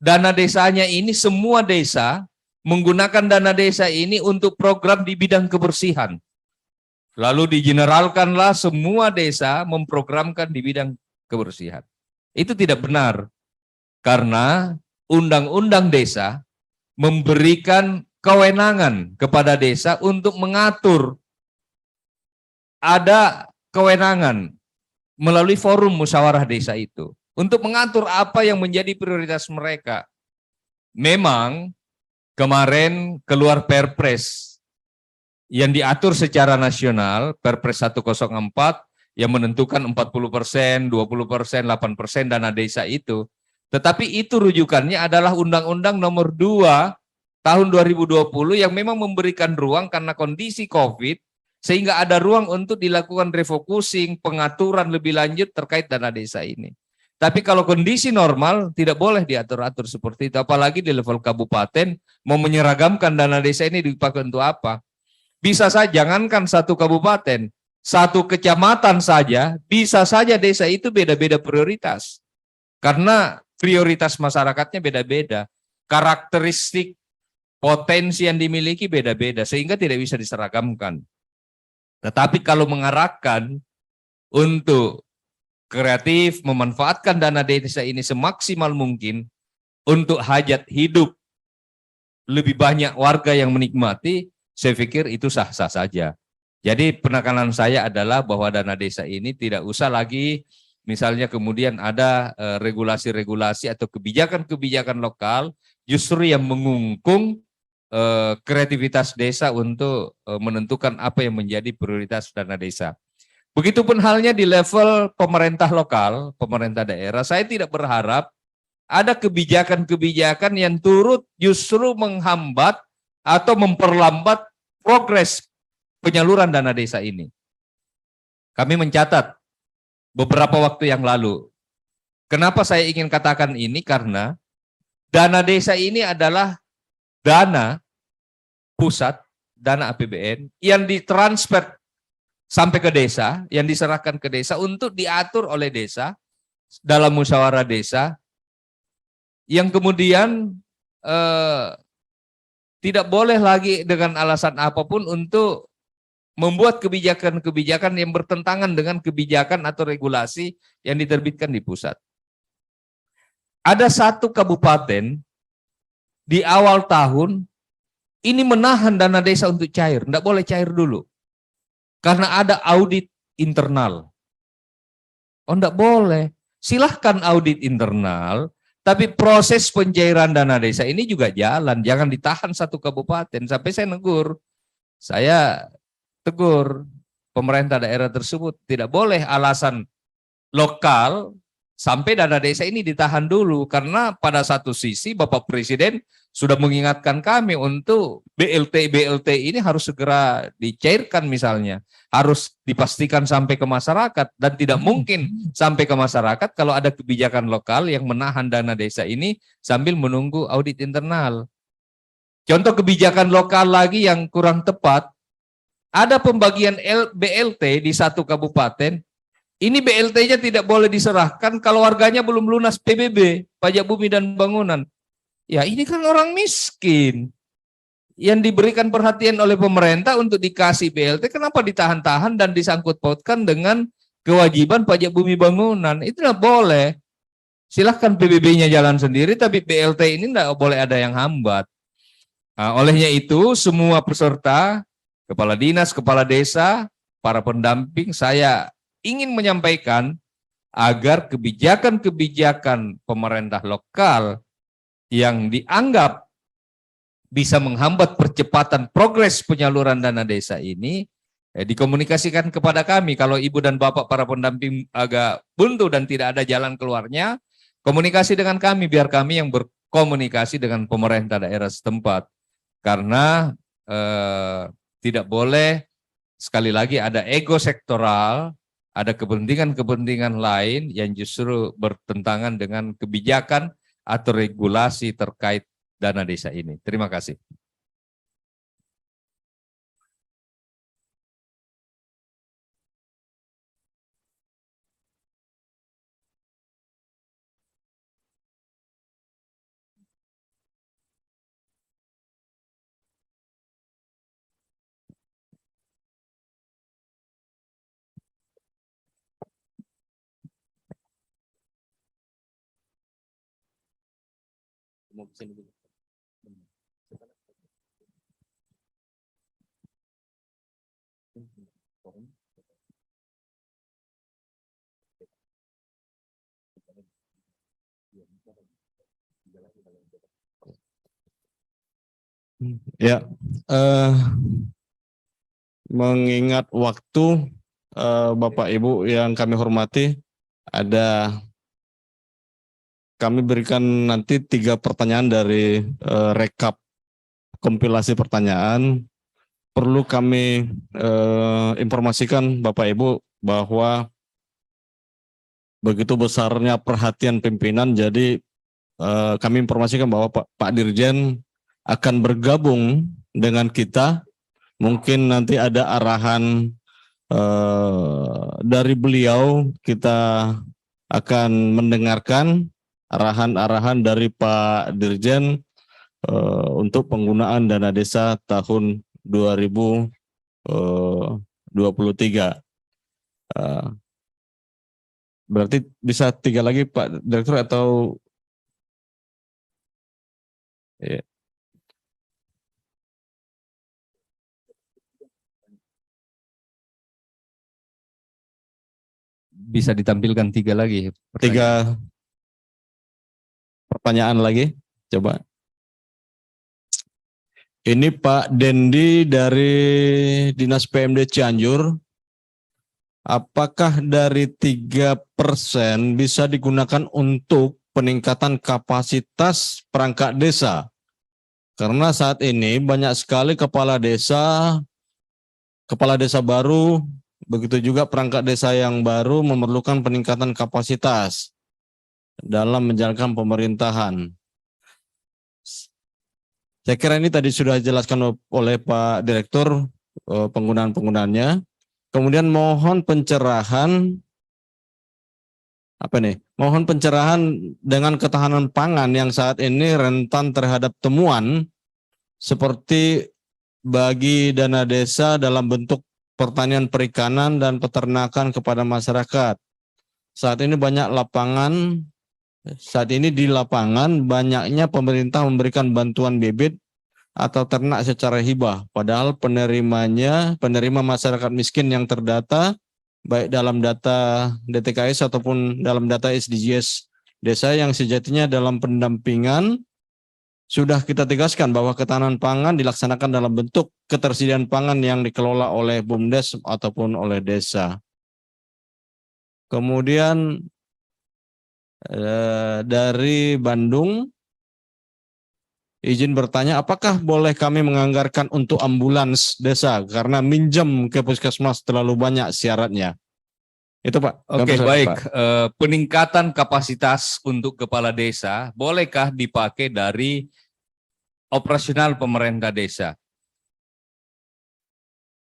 dana desanya ini semua desa menggunakan dana desa ini untuk program di bidang kebersihan. Lalu digeneralkanlah semua desa memprogramkan di bidang kebersihan. Itu tidak benar. Karena undang-undang desa memberikan kewenangan kepada desa untuk mengatur. Ada kewenangan melalui forum musyawarah desa itu untuk mengatur apa yang menjadi prioritas mereka. Memang kemarin keluar Perpres yang diatur secara nasional, Perpres 104 yang menentukan 40%, 20%, 8% dana desa itu. Tetapi itu rujukannya adalah Undang-Undang Nomor 2 tahun 2020 yang memang memberikan ruang karena kondisi COVID, sehingga ada ruang untuk dilakukan refocusing, pengaturan lebih lanjut terkait dana desa ini. Tapi kalau kondisi normal tidak boleh diatur-atur seperti itu, apalagi di level kabupaten mau menyeragamkan dana desa ini dipakai untuk apa? Bisa saja, jangankan satu kabupaten, satu kecamatan saja, bisa saja desa itu beda-beda prioritas. Karena prioritas masyarakatnya beda-beda, karakteristik potensi yang dimiliki beda-beda, sehingga tidak bisa diseragamkan. Tetapi kalau mengarahkan untuk kreatif, memanfaatkan dana desa ini semaksimal mungkin untuk hajat hidup lebih banyak warga yang menikmati, saya pikir itu sah-sah saja. Jadi penekanan saya adalah bahwa dana desa ini tidak usah lagi misalnya kemudian ada regulasi-regulasi atau kebijakan-kebijakan lokal justru yang mengungkung kreativitas desa untuk menentukan apa yang menjadi prioritas dana desa. Begitupun halnya di level pemerintah lokal, pemerintah daerah, saya tidak berharap ada kebijakan-kebijakan yang turut justru menghambat atau memperlambat progres penyaluran dana desa ini. Kami mencatat beberapa waktu yang lalu. Kenapa saya ingin katakan ini? Karena dana desa ini adalah dana pusat, dana APBN yang ditransfer sampai ke desa, yang diserahkan ke desa untuk diatur oleh desa dalam musyawarah desa, yang kemudian tidak boleh lagi dengan alasan apapun untuk membuat kebijakan-kebijakan yang bertentangan dengan kebijakan atau regulasi yang diterbitkan di pusat. Ada satu kabupaten di awal tahun ini menahan dana desa untuk cair, tidak boleh cair dulu. Karena ada audit internal. Oh, tidak boleh. Silahkan audit internal, tapi proses pencairan dana desa ini juga jalan. Jangan ditahan satu kabupaten. Sampai saya negur. Saya tegur pemerintah daerah tersebut. Tidak boleh alasan lokal sampai dana desa ini ditahan dulu. Karena pada satu sisi Bapak Presiden sudah mengingatkan kami untuk BLT ini harus segera dicairkan misalnya. Harus dipastikan sampai ke masyarakat dan tidak mungkin sampai ke masyarakat kalau ada kebijakan lokal yang menahan dana desa ini sambil menunggu audit internal. Contoh kebijakan lokal lagi yang kurang tepat, ada pembagian BLT di satu kabupaten, ini BLT-nya tidak boleh diserahkan kalau warganya belum lunas PBB, pajak bumi dan bangunan. Ya ini kan orang miskin yang diberikan perhatian oleh pemerintah untuk dikasih BLT, kenapa ditahan-tahan dan disangkut pautkan dengan kewajiban pajak bumi bangunan? Itu tidak boleh. Silahkan PBB-nya jalan sendiri, tapi BLT ini tidak boleh ada yang hambat. Nah, olehnya itu semua peserta, kepala dinas, kepala desa, para pendamping, saya ingin menyampaikan agar kebijakan-kebijakan pemerintah lokal yang dianggap bisa menghambat percepatan progres penyaluran dana desa ini dikomunikasikan kepada kami. Kalau ibu dan bapak para pendamping agak buntu dan tidak ada jalan keluarnya, komunikasi dengan kami biar kami yang berkomunikasi dengan pemerintah daerah setempat. Karena tidak boleh sekali lagi ada ego sektoral, ada kepentingan-kepentingan lain yang justru bertentangan dengan kebijakan atau regulasi terkait dana desa ini. Terima kasih. Ya, mengingat waktu, Bapak Ibu yang kami hormati, kami berikan nanti 3 pertanyaan dari rekap kompilasi pertanyaan. Perlu kami informasikan Bapak Ibu bahwa begitu besarnya perhatian pimpinan, jadi kami informasikan bahwa Pak Dirjen akan bergabung dengan kita. Mungkin nanti ada arahan dari beliau, kita akan mendengarkan arahan-arahan dari Pak Dirjen untuk penggunaan dana desa tahun 2023. Berarti bisa 3 lagi Pak Direktur atau ya. Bisa ditampilkan 3 lagi. 3 pertanyaan lagi, coba. Ini Pak Dendi dari Dinas PMD Cianjur. Apakah dari 3% bisa digunakan untuk peningkatan kapasitas perangkat desa? Karena saat ini banyak sekali kepala desa baru begitu juga perangkat desa yang baru memerlukan peningkatan kapasitas dalam menjalankan pemerintahan. Saya kira ini tadi sudah dijelaskan oleh Pak Direktur penggunaan-penggunaannya. Kemudian mohon pencerahan Mohon pencerahan dengan ketahanan pangan yang saat ini rentan terhadap temuan seperti bagi dana desa dalam bentuk pertanian perikanan dan peternakan kepada masyarakat. Saat ini di lapangan banyaknya pemerintah memberikan bantuan bibit atau ternak secara hibah, padahal penerima masyarakat miskin yang terdata baik dalam data DTKS ataupun dalam data SDGs desa yang sejatinya dalam pendampingan sudah kita tegaskan bahwa ketahanan pangan dilaksanakan dalam bentuk ketersediaan pangan yang dikelola oleh BUMDes ataupun oleh desa. Kemudian dari Bandung, izin bertanya, apakah boleh kami menganggarkan untuk ambulans desa karena minjem ke puskesmas terlalu banyak syaratnya? Itu Pak. Oke, Kami baik. Pak. Peningkatan kapasitas untuk kepala desa, bolehkah dipakai dari operasional pemerintah desa?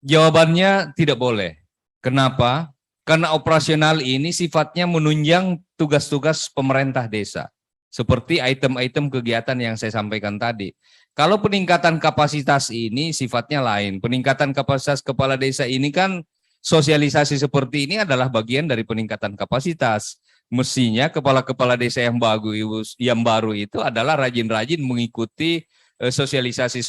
Jawabannya tidak boleh. Kenapa? Karena operasional ini sifatnya menunjang tugas-tugas pemerintah desa. Seperti item-item kegiatan yang saya sampaikan tadi. Kalau peningkatan kapasitas ini sifatnya lain. Peningkatan kapasitas kepala desa ini kan sosialisasi seperti ini adalah bagian dari peningkatan kapasitas. Mestinya kepala-kepala desa yang baru itu adalah rajin-rajin mengikuti sosialisasi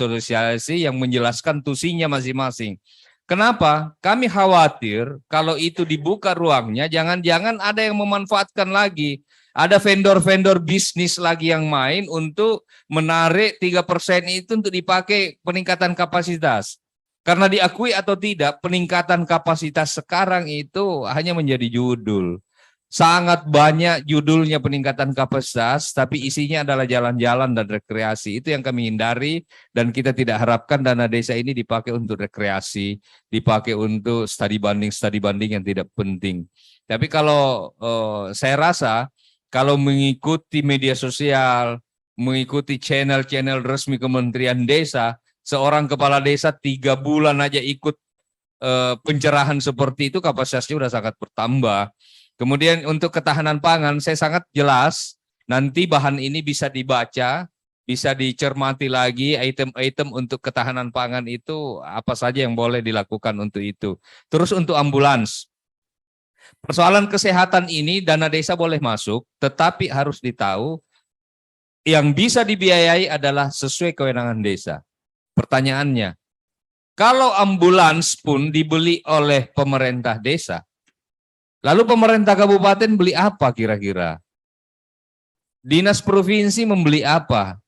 yang menjelaskan tusinya masing-masing. Kenapa? Kami khawatir kalau itu dibuka ruangnya, jangan-jangan ada yang memanfaatkan lagi. Ada vendor-vendor bisnis lagi yang main untuk menarik 3% itu untuk dipakai peningkatan kapasitas. Karena diakui atau tidak, peningkatan kapasitas sekarang itu hanya menjadi judul. Sangat banyak judulnya peningkatan kapasitas, tapi isinya adalah jalan-jalan dan rekreasi. Itu yang kami hindari, dan kita tidak harapkan dana desa ini dipakai untuk rekreasi, dipakai untuk studi banding yang tidak penting. Tapi kalau saya rasa, kalau mengikuti media sosial, mengikuti channel-channel resmi Kementerian Desa, seorang kepala desa 3 bulan aja ikut pencerahan seperti itu, kapasitasnya sudah sangat bertambah. Kemudian untuk ketahanan pangan, saya sangat jelas, nanti bahan ini bisa dibaca, bisa dicermati lagi, item-item untuk ketahanan pangan itu apa saja yang boleh dilakukan untuk itu. Terus untuk ambulans, persoalan kesehatan ini dana desa boleh masuk, tetapi harus ditahu yang bisa dibiayai adalah sesuai kewenangan desa. Pertanyaannya, kalau ambulans pun dibeli oleh pemerintah desa, lalu pemerintah kabupaten beli apa kira-kira? Dinas provinsi membeli apa?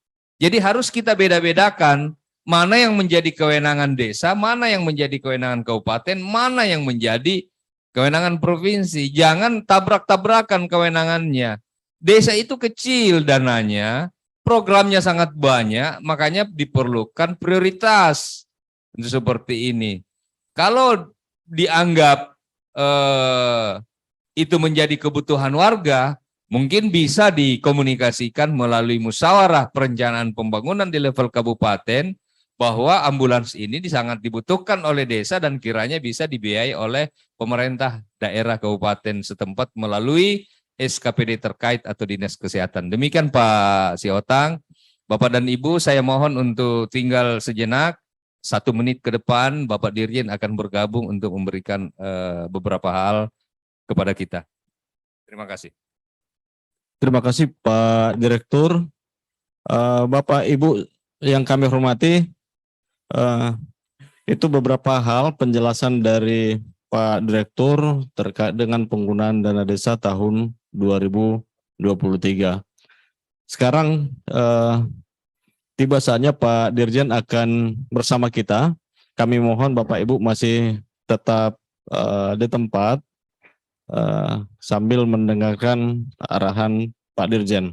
Jadi harus kita beda-bedakan mana yang menjadi kewenangan desa, mana yang menjadi kewenangan kabupaten, mana yang menjadi kewenangan provinsi. Jangan tabrak-tabrakan kewenangannya. Desa itu kecil dananya, programnya sangat banyak, makanya diperlukan prioritas untuk seperti ini. Kalau dianggap itu menjadi kebutuhan warga, mungkin bisa dikomunikasikan melalui musyawarah perencanaan pembangunan di level kabupaten bahwa ambulans ini sangat dibutuhkan oleh desa dan kiranya bisa dibiayai oleh pemerintah daerah kabupaten setempat melalui SKPD terkait atau Dinas Kesehatan. Demikian Pak Siotang. Bapak dan Ibu, saya mohon untuk tinggal sejenak, 1 menit ke depan Bapak Dirjen akan bergabung untuk memberikan beberapa hal kepada kita. Terima kasih. Terima kasih Pak Direktur. Bapak Ibu yang kami hormati, itu beberapa hal penjelasan dari Pak Direktur terkait dengan penggunaan dana desa tahun 2023. Sekarang tiba saatnya Pak Dirjen akan bersama kita. Kami mohon Bapak Ibu masih tetap di tempat sambil mendengarkan arahan Pak Dirjen.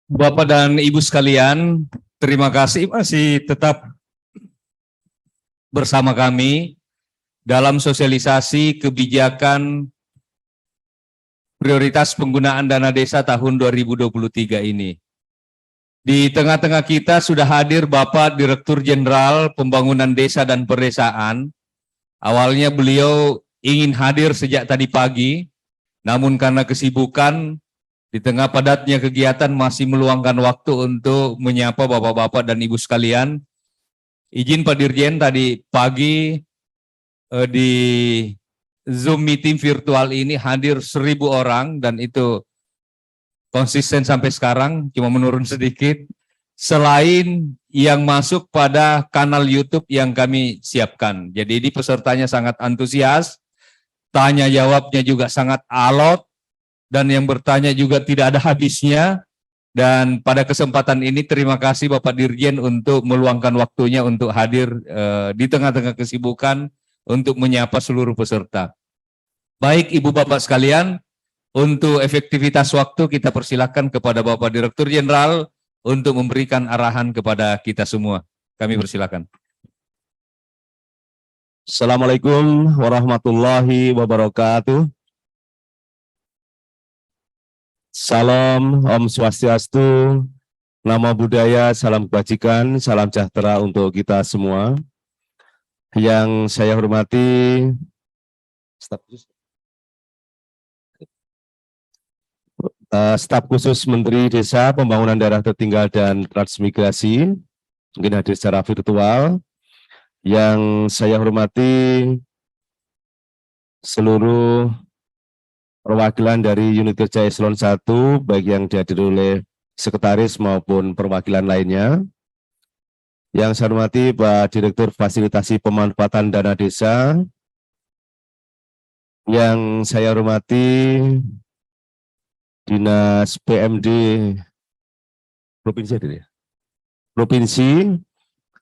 Bapak dan Ibu sekalian, terima kasih masih tetap bersama kami dalam sosialisasi kebijakan prioritas penggunaan dana desa tahun 2023 ini. Di tengah-tengah kita sudah hadir Bapak Direktur Jenderal Pembangunan Desa dan Perdesaan. Awalnya beliau ingin hadir sejak tadi pagi, namun karena kesibukan di tengah padatnya kegiatan masih meluangkan waktu untuk menyapa Bapak-Bapak dan Ibu sekalian. Izin Pak Dirjen, tadi pagi di Zoom meeting virtual ini hadir 1.000 orang dan itu konsisten sampai sekarang, cuma menurun sedikit. Selain yang masuk pada kanal YouTube yang kami siapkan. Jadi ini pesertanya sangat antusias, tanya jawabnya juga sangat alot, dan yang bertanya juga tidak ada habisnya. Dan pada kesempatan ini terima kasih Bapak Dirjen untuk meluangkan waktunya untuk hadir di tengah-tengah kesibukan untuk menyapa seluruh peserta. Baik Ibu Bapak sekalian, untuk efektivitas waktu kita persilakan kepada Bapak Direktur Jenderal untuk memberikan arahan kepada kita semua. Kami persilakan. Assalamualaikum warahmatullahi wabarakatuh. Salam, Om Swastiastu, Namo Buddhaya, salam kebajikan, salam sejahtera untuk kita semua. Yang saya hormati staf khusus Menteri Desa, Pembangunan Daerah Tertinggal dan Transmigrasi, mungkin hadir secara virtual. Yang saya hormati seluruh perwakilan dari unit kerja Eselon 1, baik yang dihadiri oleh sekretaris maupun perwakilan lainnya. Yang saya hormati Pak Direktur Fasilitasi Pemanfaatan Dana Desa. Yang saya hormati Dinas PMD Provinsi, Provinsi,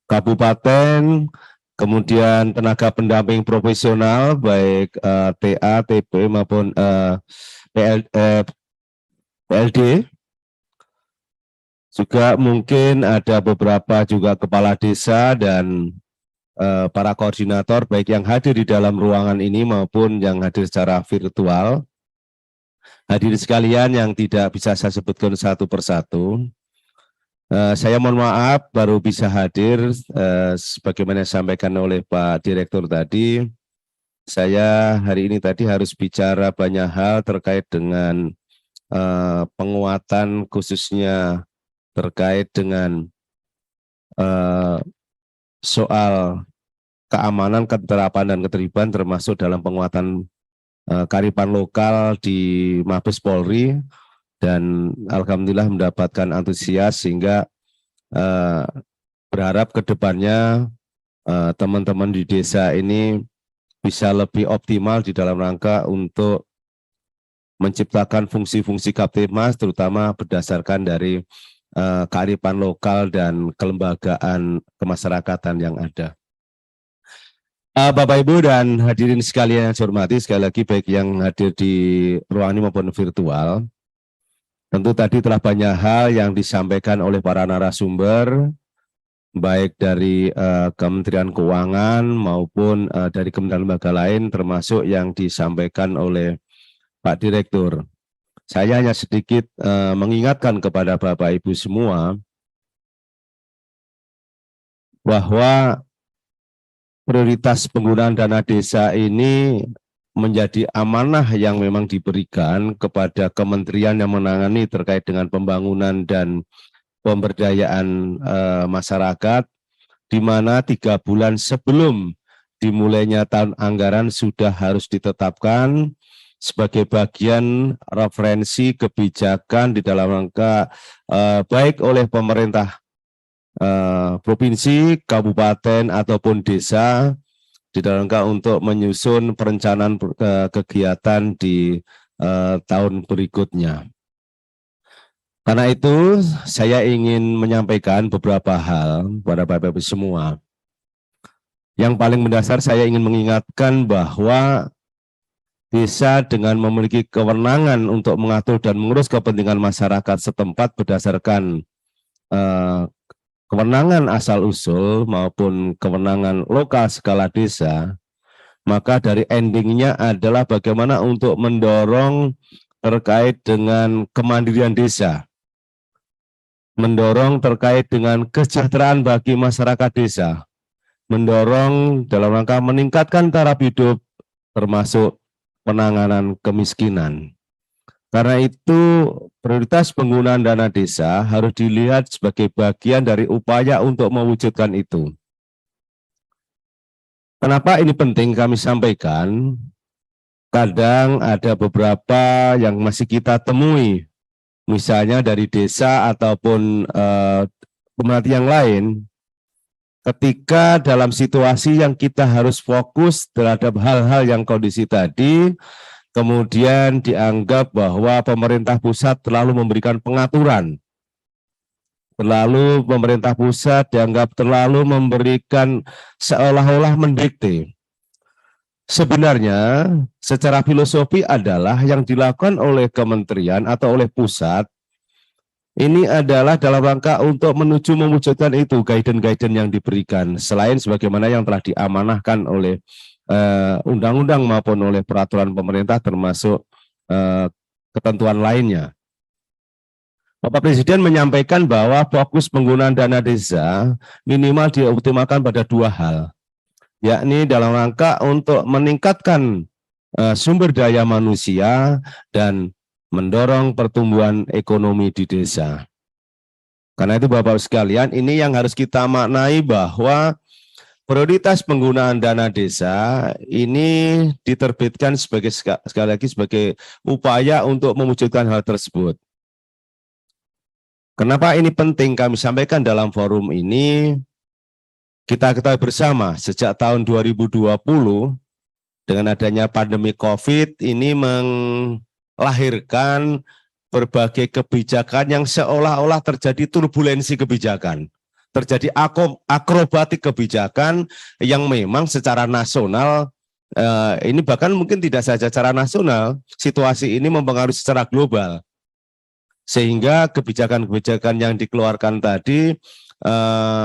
Kabupaten, kemudian tenaga pendamping profesional baik TA, TP maupun PLD. Juga mungkin ada beberapa juga kepala desa dan para koordinator baik yang hadir di dalam ruangan ini maupun yang hadir secara virtual. Hadirin sekalian yang tidak bisa saya sebutkan satu persatu. Saya mohon maaf baru bisa hadir sebagaimana disampaikan oleh Pak Direktur tadi. Saya hari ini tadi harus bicara banyak hal terkait dengan penguatan khususnya terkait dengan soal keamanan, keterapan dan keterlibatan termasuk dalam penguatan kearifan lokal di Mabes Polri. Dan alhamdulillah mendapatkan antusias sehingga berharap ke depannya teman-teman di desa ini bisa lebih optimal di dalam rangka untuk menciptakan fungsi-fungsi Kaptibmas terutama berdasarkan dari kearifan lokal dan kelembagaan kemasyarakatan yang ada. Bapak Ibu dan hadirin sekalian yang saya hormati, sekali lagi baik yang hadir di ruang ini maupun virtual. Tentu tadi telah banyak hal yang disampaikan oleh para narasumber, baik dari Kementerian Keuangan maupun dari kementerian lembaga lain, termasuk yang disampaikan oleh Pak Direktur. Saya hanya sedikit mengingatkan kepada Bapak Ibu semua, bahwa prioritas penggunaan dana desa ini menjadi amanah yang memang diberikan kepada kementerian yang menangani terkait dengan pembangunan dan pemberdayaan masyarakat, di mana 3 bulan sebelum dimulainya tahun anggaran sudah harus ditetapkan sebagai bagian referensi kebijakan di dalam rangka baik oleh pemerintah provinsi, kabupaten ataupun desa di dalam rangka untuk menyusun perencanaan kegiatan di tahun berikutnya. Karena itu saya ingin menyampaikan beberapa hal kepada Bapak-Ibu semua. Yang paling mendasar saya ingin mengingatkan bahwa desa dengan memiliki kewenangan untuk mengatur dan mengurus kepentingan masyarakat setempat berdasarkan kewenangan asal-usul maupun kewenangan lokal skala desa, maka dari endingnya adalah bagaimana untuk mendorong terkait dengan kemandirian desa, mendorong terkait dengan kesejahteraan bagi masyarakat desa, mendorong dalam rangka meningkatkan taraf hidup termasuk penanganan kemiskinan. Karena itu prioritas penggunaan dana desa harus dilihat sebagai bagian dari upaya untuk mewujudkan itu. Kenapa ini penting kami sampaikan? Kadang ada beberapa yang masih kita temui, misalnya dari desa ataupun pemerintah yang lain, ketika dalam situasi yang kita harus fokus terhadap hal-hal yang kondisi tadi, kemudian dianggap bahwa pemerintah pusat terlalu memberikan pengaturan, terlalu pemerintah pusat dianggap terlalu memberikan seolah-olah mendikte. Sebenarnya secara filosofi adalah yang dilakukan oleh kementerian atau oleh pusat ini adalah dalam rangka untuk menuju mewujudkan itu guidance-guidance yang diberikan, selain sebagaimana yang telah diamanahkan oleh undang-undang maupun oleh peraturan pemerintah termasuk ketentuan lainnya. Bapak Presiden menyampaikan bahwa fokus penggunaan dana desa minimal dioptimalkan pada 2 hal, yakni dalam rangka untuk meningkatkan sumber daya manusia dan mendorong pertumbuhan ekonomi di desa. Karena itu Bapak sekalian, ini yang harus kita maknai bahwa prioritas penggunaan dana desa ini diterbitkan sebagai sekali lagi sebagai upaya untuk mewujudkan hal tersebut. Kenapa ini penting kami sampaikan dalam forum ini? Kita ketahui bersama sejak tahun 2020 dengan adanya pandemi COVID ini melahirkan berbagai kebijakan yang seolah-olah terjadi turbulensi kebijakan, terjadi akrobatik kebijakan yang memang secara nasional, ini bahkan mungkin tidak saja secara nasional, situasi ini mempengaruhi secara global, sehingga kebijakan-kebijakan yang dikeluarkan tadi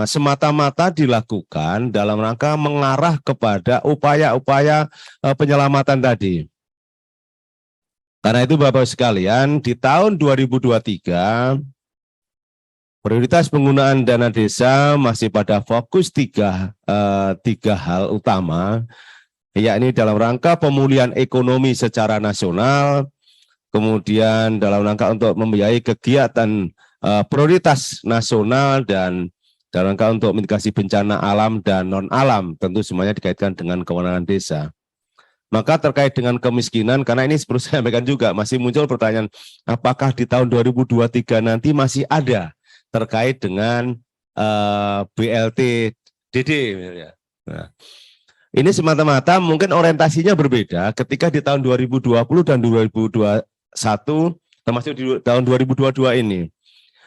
semata-mata dilakukan dalam rangka mengarah kepada upaya-upaya penyelamatan tadi. Karena itu Bapak sekalian, di tahun 2023, prioritas penggunaan dana desa masih pada fokus tiga hal utama, yakni dalam rangka pemulihan ekonomi secara nasional, kemudian dalam rangka untuk membiayai kegiatan prioritas nasional, dan dalam rangka untuk mitigasi bencana alam dan non-alam, tentu semuanya dikaitkan dengan kewenangan desa. Maka terkait dengan kemiskinan, karena ini perlu saya sampaikan juga, masih muncul pertanyaan, apakah di tahun 2023 nanti masih ada terkait dengan BLT DD. Nah, ini semata-mata mungkin orientasinya berbeda ketika di tahun 2020 dan 2021, termasuk di tahun 2022 ini.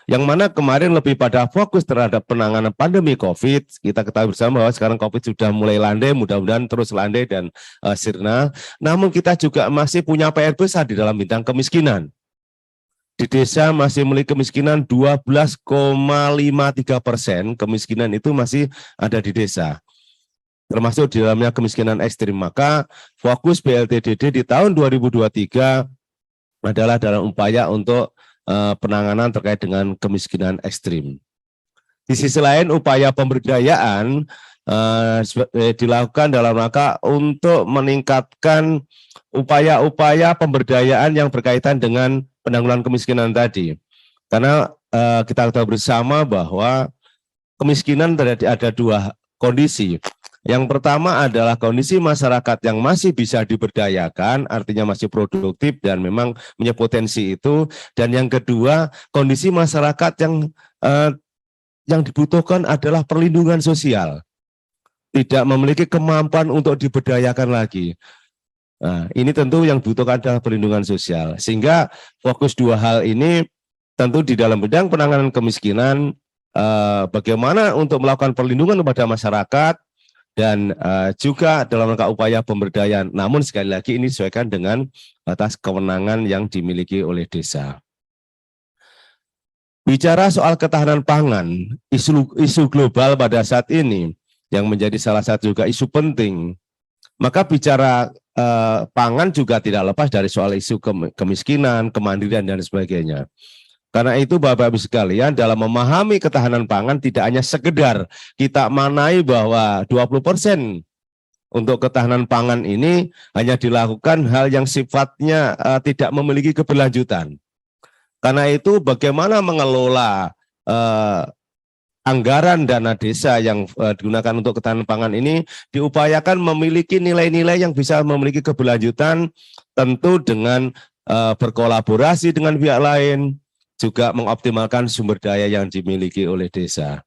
Yang mana kemarin lebih pada fokus terhadap penanganan pandemi COVID. Kita ketahui bersama bahwa sekarang COVID sudah mulai landai, mudah-mudahan terus landai dan sirna. Namun kita juga masih punya PR besar di dalam bidang kemiskinan. Di desa masih memiliki kemiskinan 12,53%, kemiskinan itu masih ada di desa. Termasuk di dalamnya kemiskinan ekstrim. Maka fokus BLTDD di tahun 2023 adalah dalam upaya untuk penanganan terkait dengan kemiskinan ekstrim. Di sisi lain, upaya pemberdayaan dilakukan dalam rangka untuk meningkatkan upaya-upaya pemberdayaan yang berkaitan dengan penanggulangan kemiskinan tadi. Karena kita tahu bersama bahwa kemiskinan ada dua kondisi. Yang pertama adalah kondisi masyarakat yang masih bisa diberdayakan, artinya masih produktif dan memang punya potensi itu. Dan yang kedua, kondisi masyarakat yang dibutuhkan adalah perlindungan sosial, tidak memiliki kemampuan untuk diberdayakan lagi. Nah, ini tentu yang dibutuhkan adalah perlindungan sosial. Sehingga fokus dua hal ini tentu di dalam bidang penanganan kemiskinan, bagaimana untuk melakukan perlindungan kepada masyarakat, dan juga dalam rangka upaya pemberdayaan. Namun sekali lagi ini disesuaikan dengan batas kewenangan yang dimiliki oleh desa. Bicara soal ketahanan pangan, isu global pada saat ini yang menjadi salah satu juga isu penting. Maka bicara pangan juga tidak lepas dari soal isu kemiskinan, kemandirian dan sebagainya. Karena itu Bapak-Ibu sekalian, dalam memahami ketahanan pangan tidak hanya sekedar kita manai bahwa 20% untuk ketahanan pangan ini hanya dilakukan hal yang sifatnya tidak memiliki keberlanjutan. Karena itu bagaimana mengelola anggaran dana desa yang digunakan untuk ketahanan pangan ini diupayakan memiliki nilai-nilai yang bisa memiliki keberlanjutan, tentu dengan berkolaborasi dengan pihak lain, juga mengoptimalkan sumber daya yang dimiliki oleh desa.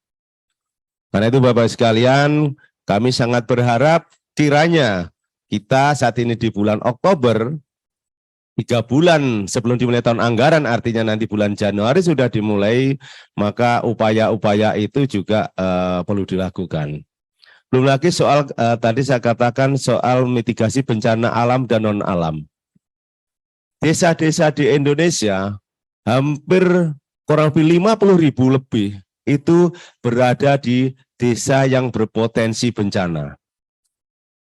Karena itu Bapak sekalian, kami sangat berharap kiranya kita saat ini di bulan Oktober, 3 bulan sebelum dimulai tahun anggaran, artinya nanti bulan Januari sudah dimulai, maka upaya-upaya itu juga perlu dilakukan. Belum lagi soal tadi saya katakan soal mitigasi bencana alam dan non-alam. Desa-desa di Indonesia hampir kurang lebih 50.000 lebih itu berada di desa yang berpotensi bencana.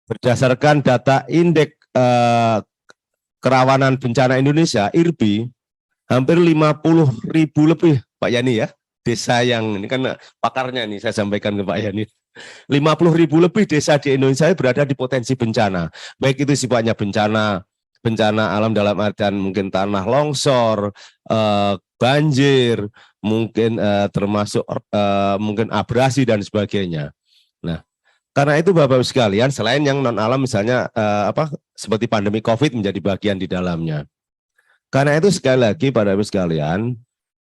Berdasarkan data Indeks Kerawanan Bencana Indonesia, IRBI, hampir 50.000 lebih, Pak Yani ya, desa yang, ini kan pakarnya nih saya sampaikan ke Pak Yani, 50.000 lebih desa di Indonesia berada di potensi bencana, baik itu sifatnya bencana alam dalam artian mungkin tanah longsor, banjir, mungkin termasuk mungkin abrasi dan sebagainya. Nah, karena itu Bapak-Ibu sekalian, selain yang non alam misalnya seperti pandemi COVID menjadi bagian di dalamnya. Karena itu sekali lagi Bapak-Ibu sekalian,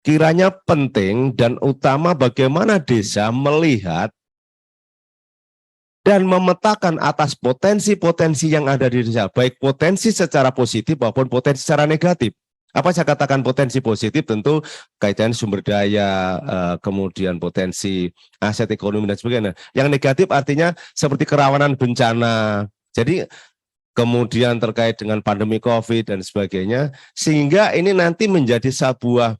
kiranya penting dan utama bagaimana desa melihat dan memetakan atas potensi-potensi yang ada di desa, baik potensi secara positif maupun potensi secara negatif. Apa saya katakan potensi positif? Tentu kaitan sumber daya, kemudian potensi aset ekonomi dan sebagainya. Yang negatif artinya seperti kerawanan bencana. Jadi kemudian terkait dengan pandemi COVID dan sebagainya, sehingga ini nanti menjadi sebuah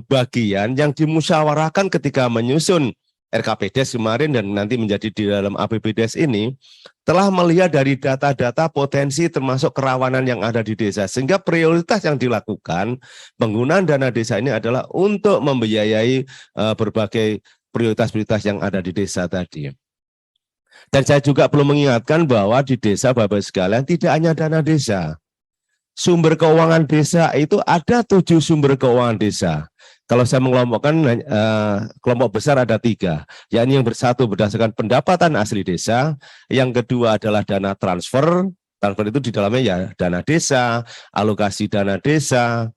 bagian yang dimusyawarahkan ketika menyusun RKPDes kemarin dan nanti menjadi di dalam APBDes ini, telah melihat dari data-data potensi termasuk kerawanan yang ada di desa, sehingga prioritas yang dilakukan penggunaan dana desa ini adalah untuk membiayai berbagai prioritas-prioritas yang ada di desa tadi. Dan saya juga perlu mengingatkan bahwa di desa Bapak sekalian tidak hanya dana desa. Sumber keuangan desa itu ada 7 sumber keuangan desa. Kalau saya mengelompokkan kelompok besar ada 3, yakni yang bersatu berdasarkan pendapatan asli desa, yang kedua adalah dana transfer itu di dalamnya ya dana desa, alokasi dana desa,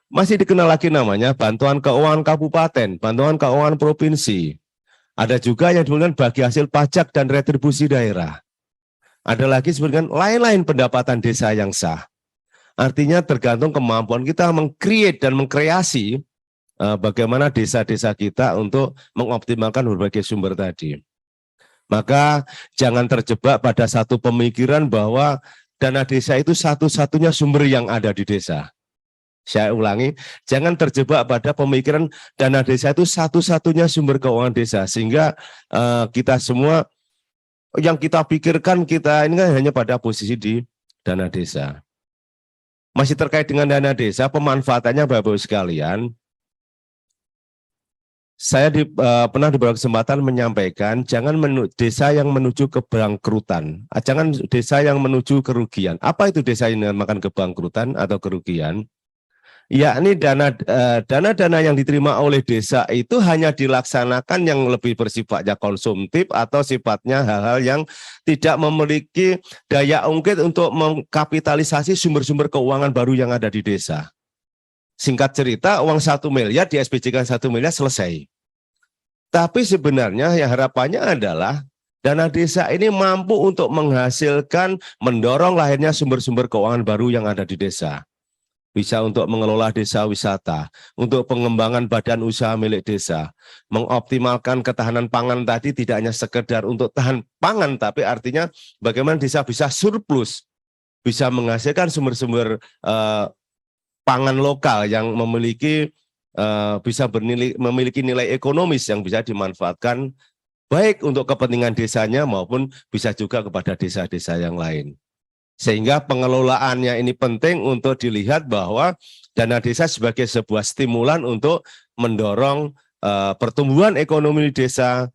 masih dikenal lagi namanya bantuan keuangan kabupaten, bantuan keuangan provinsi, ada juga yang disebutkan bagi hasil pajak dan retribusi daerah, ada lagi disebutkan lain-lain pendapatan desa yang sah. Artinya tergantung kemampuan kita meng-create dan mengkreasi bagaimana desa-desa kita untuk mengoptimalkan berbagai sumber tadi. Maka jangan terjebak pada satu pemikiran bahwa dana desa itu satu-satunya sumber yang ada di desa. Saya ulangi, jangan terjebak pada pemikiran dana desa itu satu-satunya sumber keuangan desa, sehingga kita semua yang kita pikirkan kita ini kan hanya pada posisi di dana desa. Masih terkait dengan dana desa, pemanfaatannya Bapak-Ibu sekalian, Saya pernah di beberapa kesempatan menyampaikan jangan desa yang menuju kebangkrutan, jangan desa yang menuju kerugian. Apa itu desa yang dinamakan kebangkrutan atau kerugian? Yakni dana-dana yang diterima oleh desa itu hanya dilaksanakan yang lebih bersifatnya konsumtif atau sifatnya hal-hal yang tidak memiliki daya ungkit untuk mengkapitalisasi sumber-sumber keuangan baru yang ada di desa. Singkat cerita, uang 1 miliar di SPJK 1 miliar selesai. Tapi sebenarnya yang harapannya adalah dana desa ini mampu untuk menghasilkan, mendorong lahirnya sumber-sumber keuangan baru yang ada di desa. Bisa untuk mengelola desa wisata, untuk pengembangan badan usaha milik desa, mengoptimalkan ketahanan pangan tadi tidak hanya sekedar untuk tahan pangan, tapi artinya bagaimana desa bisa surplus, bisa menghasilkan sumber-sumber pangan lokal yang memiliki bisa memiliki nilai ekonomis yang bisa dimanfaatkan baik untuk kepentingan desanya maupun bisa juga kepada desa-desa yang lain. Sehingga pengelolaannya ini penting untuk dilihat bahwa dana desa sebagai sebuah stimulan untuk mendorong pertumbuhan ekonomi di desa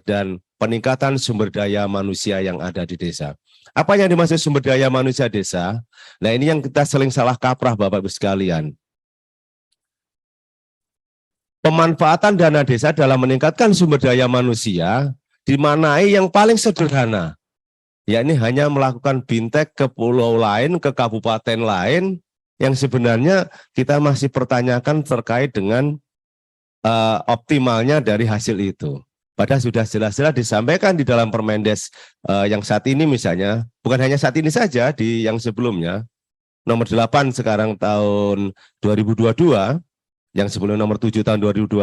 dan peningkatan sumber daya manusia yang ada di desa. Apa yang dimaksud sumber daya manusia desa? Nah, ini yang kita sering salah kaprah Bapak Ibu sekalian. Pemanfaatan dana desa dalam meningkatkan sumber daya manusia dimanai yang paling sederhana, yakni hanya melakukan bintek ke pulau lain, ke kabupaten lain, yang sebenarnya kita masih pertanyakan terkait dengan optimalnya dari hasil itu. Padahal sudah jelas-jelas disampaikan di dalam Permendes yang saat ini misalnya, bukan hanya saat ini saja, di yang sebelumnya, nomor 8 sekarang tahun 2022, yang sebelum nomor 7 tahun 2021,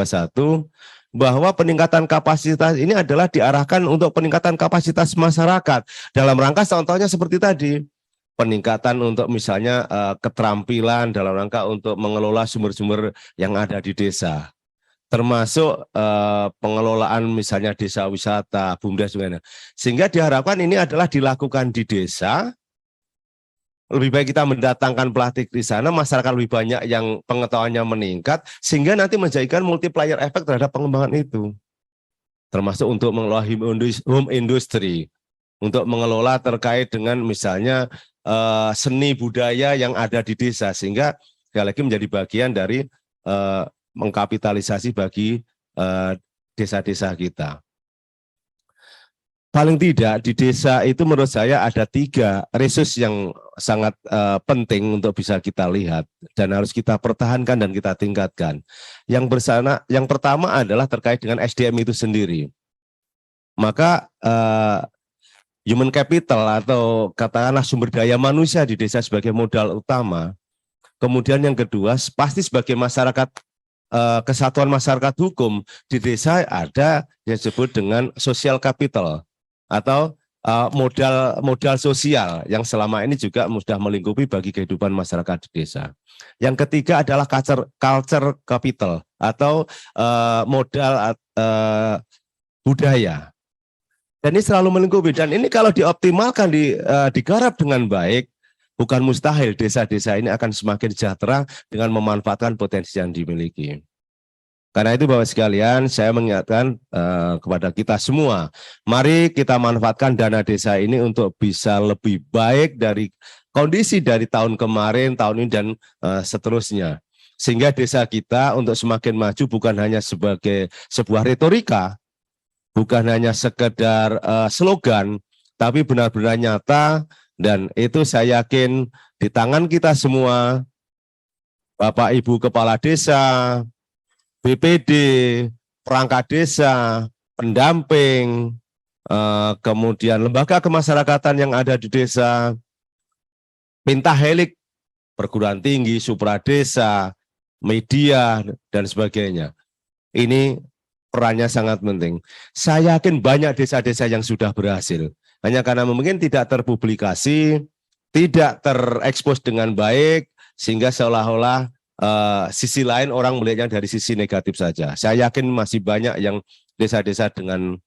bahwa peningkatan kapasitas ini adalah diarahkan untuk peningkatan kapasitas masyarakat. Dalam rangka contohnya seperti tadi, peningkatan untuk misalnya keterampilan dalam rangka untuk mengelola sumber-sumber yang ada di desa. Termasuk pengelolaan misalnya desa wisata, BUMDes, sehingga diharapkan ini adalah dilakukan di desa. Lebih baik kita mendatangkan pelatih di sana, masyarakat lebih banyak yang pengetahuannya meningkat, sehingga nanti menjadikan multiplier efek terhadap pengembangan itu. Termasuk untuk mengelola home industry, untuk mengelola terkait dengan misalnya seni budaya yang ada di desa, sehingga sekali lagi menjadi bagian dari mengkapitalisasi bagi desa-desa kita. Paling tidak di desa itu menurut saya ada 3 resource yang sangat penting untuk bisa kita lihat dan harus kita pertahankan dan kita tingkatkan. Yang pertama adalah terkait dengan SDM itu sendiri. Maka human capital atau katakanlah sumber daya manusia di desa sebagai modal utama. Kemudian yang kedua, pasti sebagai masyarakat kesatuan masyarakat hukum di desa ada yang disebut dengan social capital atau modal sosial yang selama ini juga sudah melingkupi bagi kehidupan masyarakat di desa. Yang ketiga adalah culture capital atau modal budaya. Dan ini selalu melingkupi, dan ini kalau dioptimalkan, digarap dengan baik, bukan mustahil desa-desa ini akan semakin sejahtera dengan memanfaatkan potensi yang dimiliki. Karena itu Bapak sekalian, saya mengingatkan kepada kita semua, mari kita manfaatkan dana desa ini untuk bisa lebih baik dari kondisi dari tahun kemarin, tahun ini, dan seterusnya. Sehingga desa kita untuk semakin maju bukan hanya sebagai sebuah retorika, bukan hanya sekedar slogan, tapi benar-benar nyata, dan itu saya yakin di tangan kita semua, Bapak Ibu Kepala Desa, BPD, perangkat desa, pendamping, kemudian lembaga kemasyarakatan yang ada di desa, pentahelik, perguruan tinggi, supradesa, media, dan sebagainya. Ini perannya sangat penting. Saya yakin banyak desa-desa yang sudah berhasil. Hanya karena mungkin tidak terpublikasi, tidak terekspos dengan baik, sehingga seolah-olah sisi lain orang melihatnya dari sisi negatif saja. Saya yakin masih banyak yang desa-desa dengan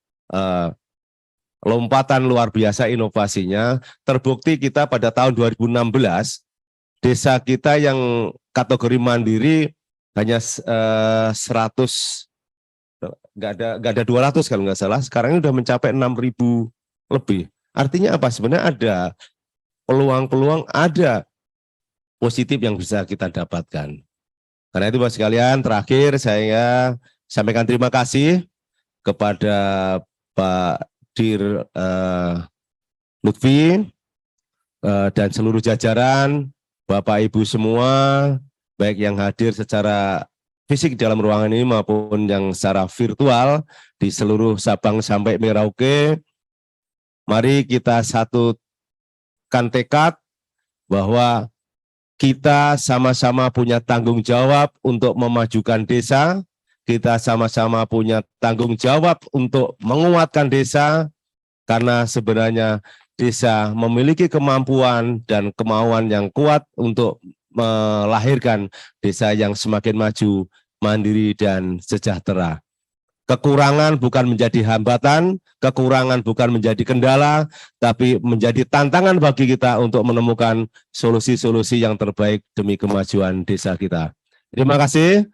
lompatan luar biasa inovasinya. Terbukti kita pada tahun 2016, desa kita yang kategori mandiri hanya 100 nggak ada 200 kalau nggak salah. Sekarang ini udah mencapai 6.000 lebih. Artinya apa? Sebenarnya ada peluang-peluang, ada positif yang bisa kita dapatkan. Karena itu Bapak sekalian, terakhir saya sampaikan terima kasih kepada Pak Dir Lutfi dan seluruh jajaran, Bapak Ibu semua, baik yang hadir secara fisik dalam ruangan ini maupun yang secara virtual di seluruh Sabang sampai Merauke. Mari kita satukan tekad bahwa kita sama-sama punya tanggung jawab untuk memajukan desa, kita sama-sama punya tanggung jawab untuk menguatkan desa, karena sebenarnya desa memiliki kemampuan dan kemauan yang kuat untuk melahirkan desa yang semakin maju, mandiri, dan sejahtera. Kekurangan bukan menjadi hambatan, kekurangan bukan menjadi kendala, tapi menjadi tantangan bagi kita untuk menemukan solusi-solusi yang terbaik demi kemajuan desa kita. Terima kasih.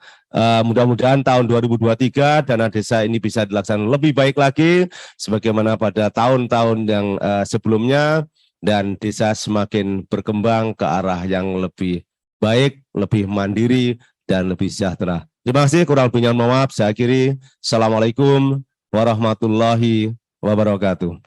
Mudah-mudahan tahun 2023 dana desa ini bisa dilaksanakan lebih baik lagi sebagaimana pada tahun-tahun yang sebelumnya, dan desa semakin berkembang ke arah yang lebih baik, lebih mandiri, dan lebih sejahtera. Terima kasih, kurang lebihnya mohon maaf. Saya akhiri. Assalamualaikum warahmatullahi wabarakatuh.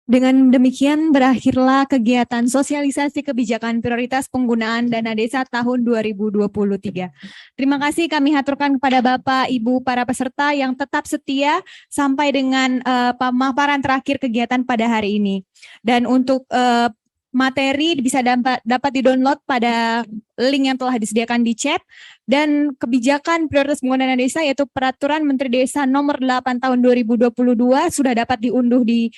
Dengan demikian berakhirlah kegiatan sosialisasi kebijakan prioritas penggunaan dana desa tahun 2023. Terima kasih kami haturkan kepada Bapak, Ibu, para peserta yang tetap setia sampai dengan pemaparan terakhir kegiatan pada hari ini. Dan untuk materi bisa dapat di-download pada link yang telah disediakan di chat, dan kebijakan prioritas penggunaan dana desa yaitu Peraturan Menteri Desa Nomor 8 Tahun 2022 sudah dapat diunduh di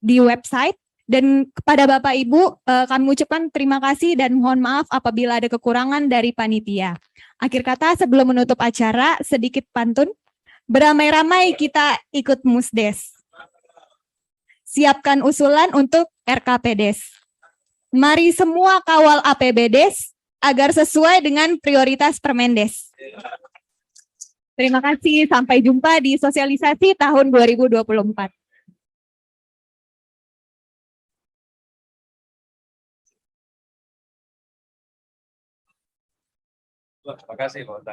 website. Dan kepada Bapak Ibu kami ucapkan terima kasih dan mohon maaf apabila ada kekurangan dari panitia. Akhir kata sebelum menutup acara sedikit pantun. Beramai-ramai kita ikut Musdes. Siapkan usulan untuk RKPDes. Mari semua kawal APBDes agar sesuai dengan prioritas Permendes. Terima kasih, sampai jumpa di sosialisasi tahun 2024. Terima kasih, Pak.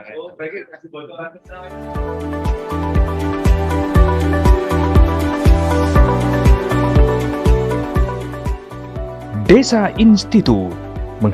Desa Institute